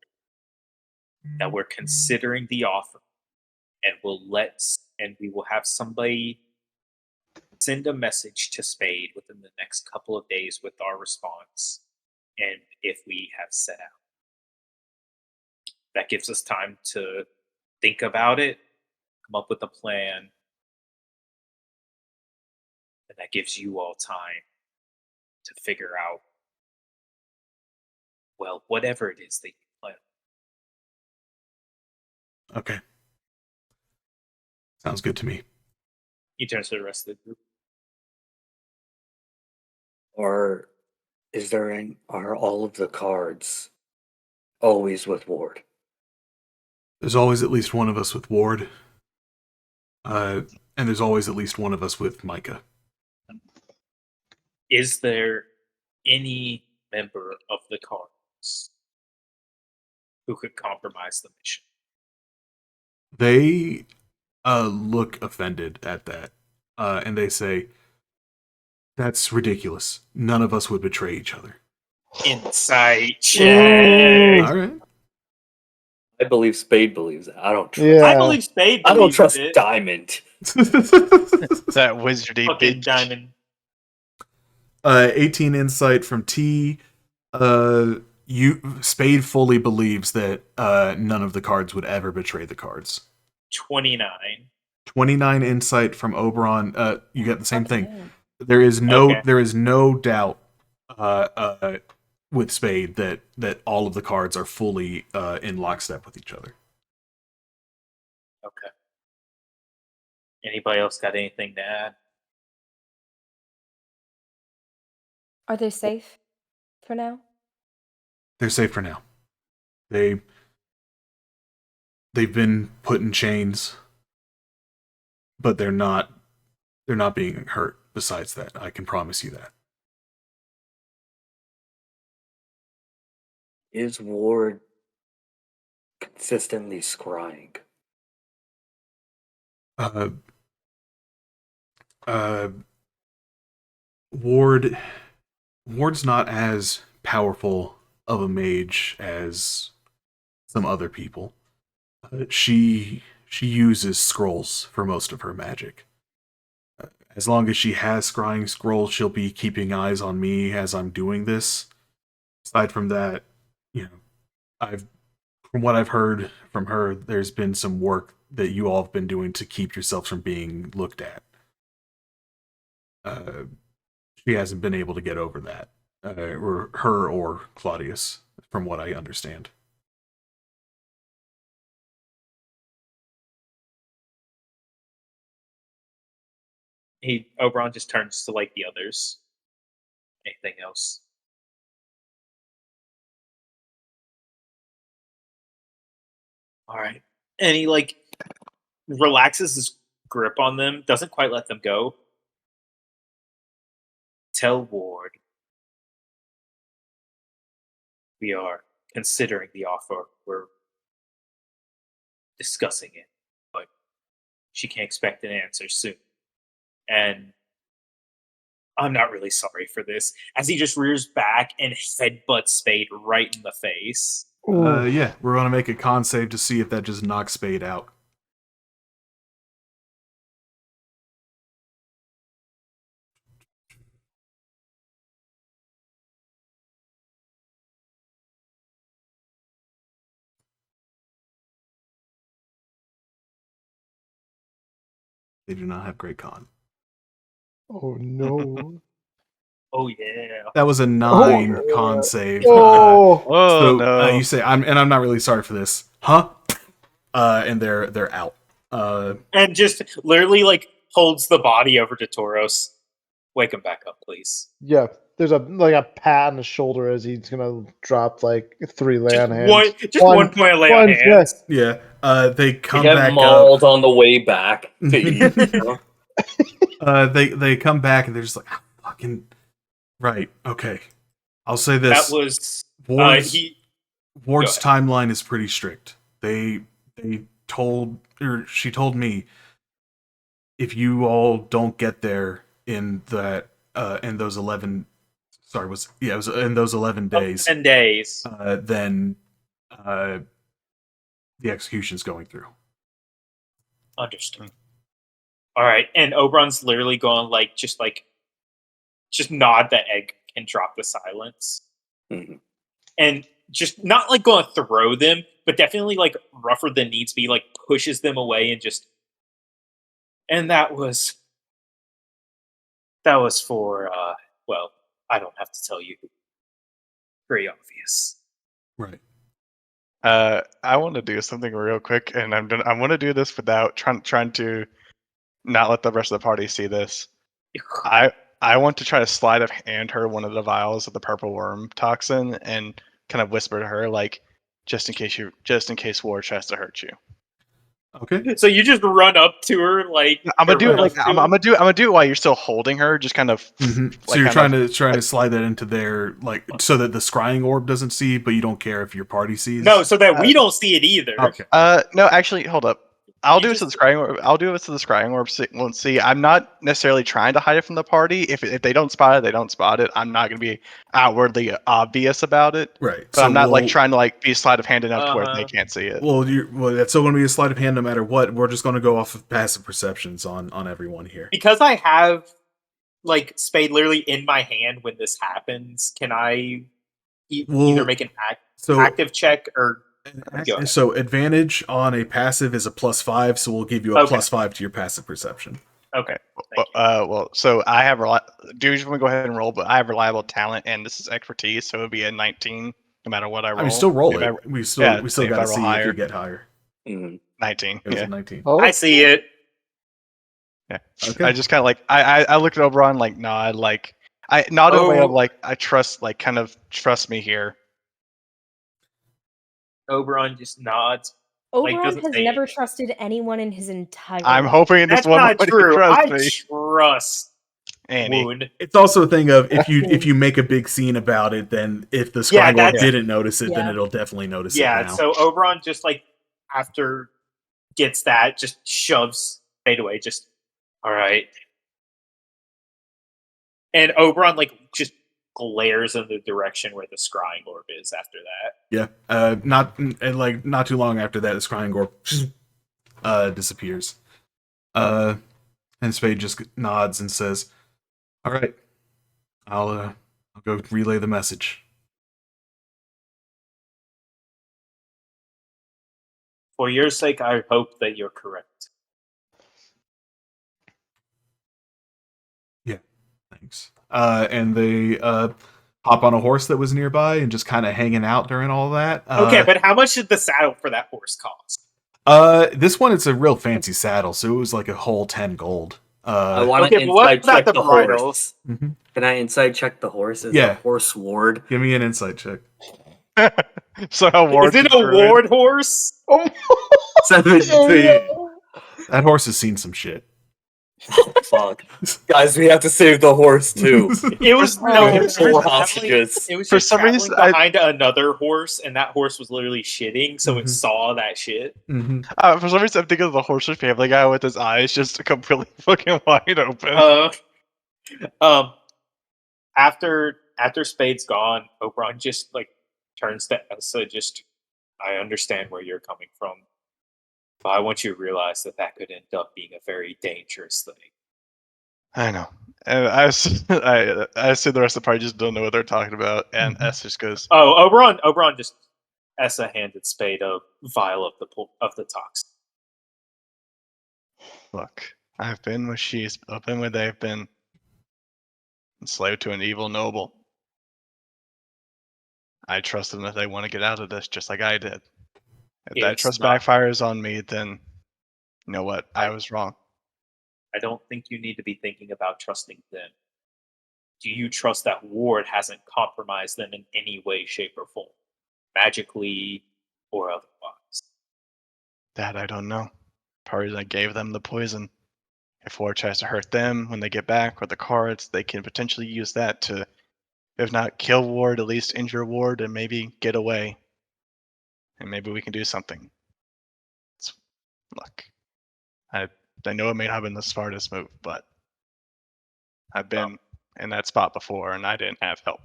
that we're considering the offer, and we will have somebody send a message to Spade within the next couple of days with our response, and if we have set out. That gives us time to think about it, come up with a plan, and that gives you all time to figure out, well, whatever it is that you plan. Okay. Sounds good to me. He turns to the rest of the group. Are all of the cards always with Ward? There's always at least one of us with Ward. And there's always at least one of us with Micah. Is there any member of the cards who could compromise the mission? They look offended at that. And they say, "That's ridiculous. None of us would betray each other." Insight check. All right. I believe Spade believes it. I don't trust. Yeah. I believe Spade. I don't believes trust it. Diamond. That wizardy Fucking bitch. Diamond. 18 insight from T. Spade fully believes that none of the cards would ever betray the cards. 29. 29 insight from Oberon. You get the same thing. Damn. There is Okay. no doubt with Spade that all of the cards are fully in lockstep with each other. Okay. Anybody else got anything to add? Are they safe for now? They're safe for now. They've been put in chains, but they're not being hurt. Besides that, I can promise you that. Is Ward consistently scrying? Ward's not as powerful of a mage as some other people. She uses scrolls for most of her magic. As long as she has scrying scrolls, she'll be keeping eyes on me as I'm doing this. Aside from that, from what I've heard from her, there's been some work that you all have been doing to keep yourselves from being looked at. She hasn't been able to get over that, or her or Claudius, from what I understand. Oberon just turns to like the others. Anything else? All right. And he like relaxes his grip on them, doesn't quite let them go. Tell Ward we are considering the offer. We're discussing it, but she can't expect an answer soon. And I'm not really sorry for this. As he just rears back and headbutts Spade right in the face. Yeah, we're gonna make a con save to see if that just knocks Spade out. They do not have great con. Oh no. Oh yeah. That was a 9 con save. Oh. Oh no! You say I'm not really sorry for this, huh? And they're out. And just literally like holds the body over to Tauros. Wake him back up, please. Yeah. There's a pat on the shoulder as he's gonna drop like 3 lay on hands. One point of lay on hands. Yeah. They come Get back mauled up. on the way back to eat. You know? They come back and they're just like, fucking right. Okay, I'll say this. That was Ward's timeline is pretty strict. She told me, if you all don't get there in those 11 days. 10 days. Then the execution's going through. Understood. All right, and Oberon's literally going just nod that Egg can drop the silence. Mhm. And just not like going to throw them, but definitely like rougher than needs be, like pushes them away and just. And that was for well, I don't have to tell you. Very obvious. Right. I want to do something real quick, and I'm going to do this without trying to not let the rest of the party see this. I I want to try to sleight of hand her one of the vials of the purple worm toxin and kind of whisper to her like, just in case Ward tries to hurt you. Okay. So you just run up to her like I'm gonna do it or like run up to I'm him? gonna do it while you're still holding her, just kind of. So like, you're kind trying to slide that into their like so that the scrying orb doesn't see, but you don't care if your party sees. No, so that we don't see it either. Okay. No, actually, hold up. I'll You do it to the scrying orb. I'll do it to the scrying orb. Won't see. I'm not necessarily trying to hide it from the party. If they don't spot it, they don't spot it. I'm not gonna be outwardly obvious about it. Right. But I'm not like trying to like be sleight of hand enough to where they Uh-huh. can't see it. Well, that's still going to be a sleight of hand no matter what. We're just going to go off of passive perceptions on everyone here. Because I have like Spade literally in my hand when this happens, can I either make an active check or go ahead. So advantage on a passive is a +5, so we'll give you a +5 to your passive perception. Okay. Well, so I have do you just want to go ahead and roll? But I have reliable talent, and this is expertise, so it would be a 19 no matter what I roll. I mean, still roll it. We still got to see higher. if you get higher. 19. It was Yeah. a 19. Oh, I see it. Yeah. Okay. I just kind of like I looked at Oberon like nod like I nod in a way of like I trust like kind of trust me here. Oberon just nods. Oberon doesn't has say never trusted anyone in his entire I'm life. hoping this That's one not moment true. you trust I me. trust Annie. Wound. It's also a thing of if you make a big scene about it, then if the scrying orb didn't notice it, then it'll definitely notice it now. So Oberon just like after gets that, just shoves Fade away. Just all right. And Oberon like just glares in the direction where the scrying orb is after that. Yeah. Not too long after that, the scrying orb disappears. And Spade just nods and says, "All right, I'll go relay the message." For your sake, I hope that you're correct. Yeah, thanks. And they hop on a horse that was nearby and just kind of hanging out during all that. Okay, but how much did the saddle for that horse cost? This one it's a real fancy saddle, so it was like a whole 10 gold. I want to inside check the horse. Can I inside check the horse? Is the horse Ward? Give me an insight check. So Ward is it a Ward horse? 17. That horse has seen some shit. Oh, fuck, guys, we have to save the horse too. It was four hostages. It was for just some reason behind another horse, and that horse was literally shitting, so it saw that shit. For some reason, I'm thinking of the horse with Family Guy with his eyes just completely fucking wide open. After Spade's gone, Oberon just like turns to Elsa. Just, I understand where you're coming from, but I want you to realize that could end up being a very dangerous thing. I know. And I assume the rest of the party just don't know what they're talking about, and S just goes, "Oh, Oberon just." Essa handed Spade a vial of the toxin. Look, I've been where she's been where they've been, enslaved to an evil noble. I trust them if they want to get out of this, just like I did. If that trust backfires on me, then you know what? I was wrong. I don't think you need to be thinking about trusting them. Do you trust that Ward hasn't compromised them in any way, shape, or form? Magically or otherwise? That I don't know. Probably I gave them the poison. If Ward tries to hurt them when they get back with the cards, they can potentially use that to, if not kill Ward, at least injure Ward and maybe get away. And maybe we can do something. Look, I know it may not have been the smartest move, but I've been in that spot before and I didn't have help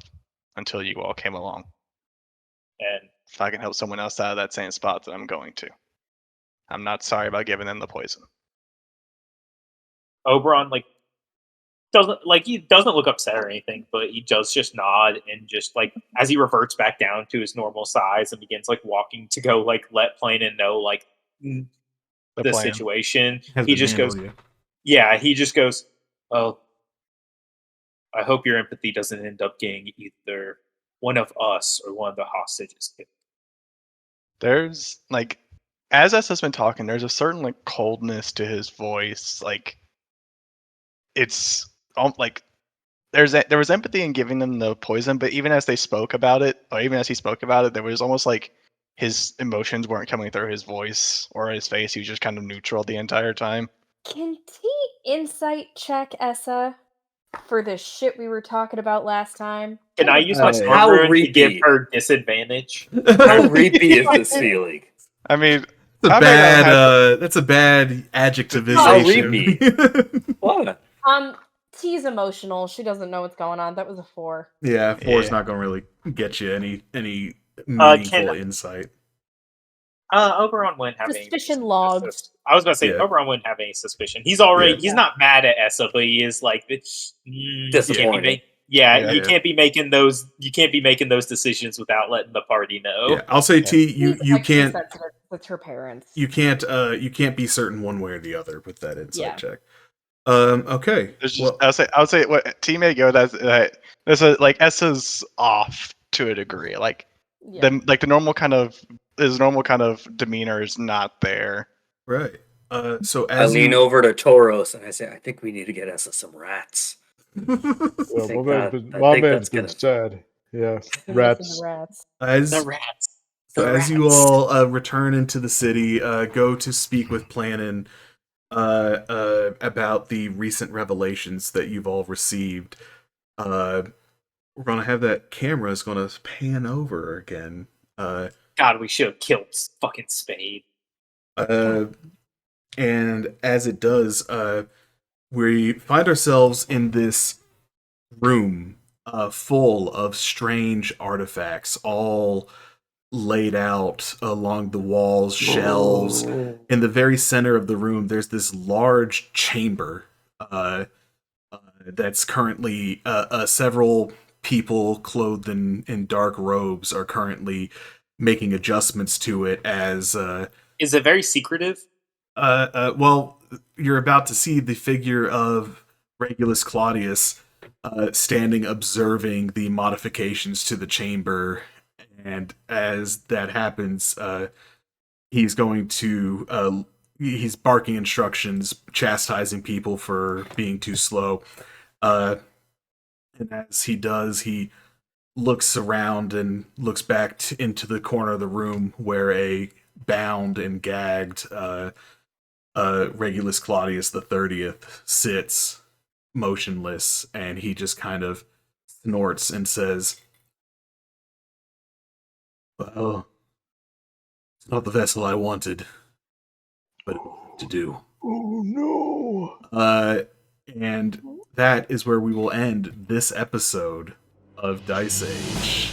until you all came along. And if I can help someone else out of that same spot, then I'm going to. I'm not sorry about giving them the poison. Oberon doesn't look upset or anything, but he does just nod and just like as he reverts back down to his normal size and begins like walking to go like let Planin know like the situation. He just goes, he just goes, "Oh, I hope your empathy doesn't end up getting either one of us or one of the hostages killed." There's like, as S has been talking, there's a certain like coldness to his voice. Like, it's like there was empathy in giving them the poison, but even as they spoke about it, or even as he spoke about it, there was almost like his emotions weren't coming through his voice or his face. He was just kind of neutral the entire time. Can T insight check Essa for the shit we were talking about last time? Can I use my Hey. storm How rune to give reapy. her disadvantage? How reapy is this feeling? I mean, That's I a may not have bad. That's a bad adjectivization. What? T's emotional. She doesn't know what's going on. That was a 4. Yeah, 4's Yeah. not going to really get you any can- meaningful insight. Oberon wouldn't have Suspicion any logged. I was gonna say Yeah. Oberon wouldn't have any suspicion. He's already Yeah. he's not mad at Essa, but he is like Disappointed. Yeah. you can't be making those decisions without letting the party know. Yeah, I'll say T. You She's can't sensitive with her parents. you can't be certain one way or the other with that insight Yeah. check. Okay. There's just, Well, I would say what teammate go. There's a like Essa's off to a degree. Like Yeah. the normal kind of demeanor is not there. right. So I as lean you over to Tauros and I say, I think we need to get Essa some rats. Well, think my that- man's I my think man's that's been gonna- sad. Yeah, The rats. rats. as The rats. So The as you rats. all return into the city, go to speak with Planin about the recent revelations that you've all received. We're gonna have that camera is gonna pan over again. God, we should have killed fucking Spade. And as it does, we find ourselves in this room full of strange artifacts, all laid out along the walls, shelves. In the very center of the room, there's this large chamber that's currently several people clothed in dark robes are currently making adjustments to it as Is it very secretive? well, you're about to see the figure of Regulus Claudius standing observing the modifications to the chamber, and as that happens, he's going to he's barking instructions, chastising people for being too slow. And as he does, he looks around and looks back into the corner of the room where a bound and gagged Regulus Claudius the 30th sits motionless, and he just kind of snorts and says, "Well, it's not the vessel I wanted, but to do." Oh no! And that is where we will end this episode of Dice Age.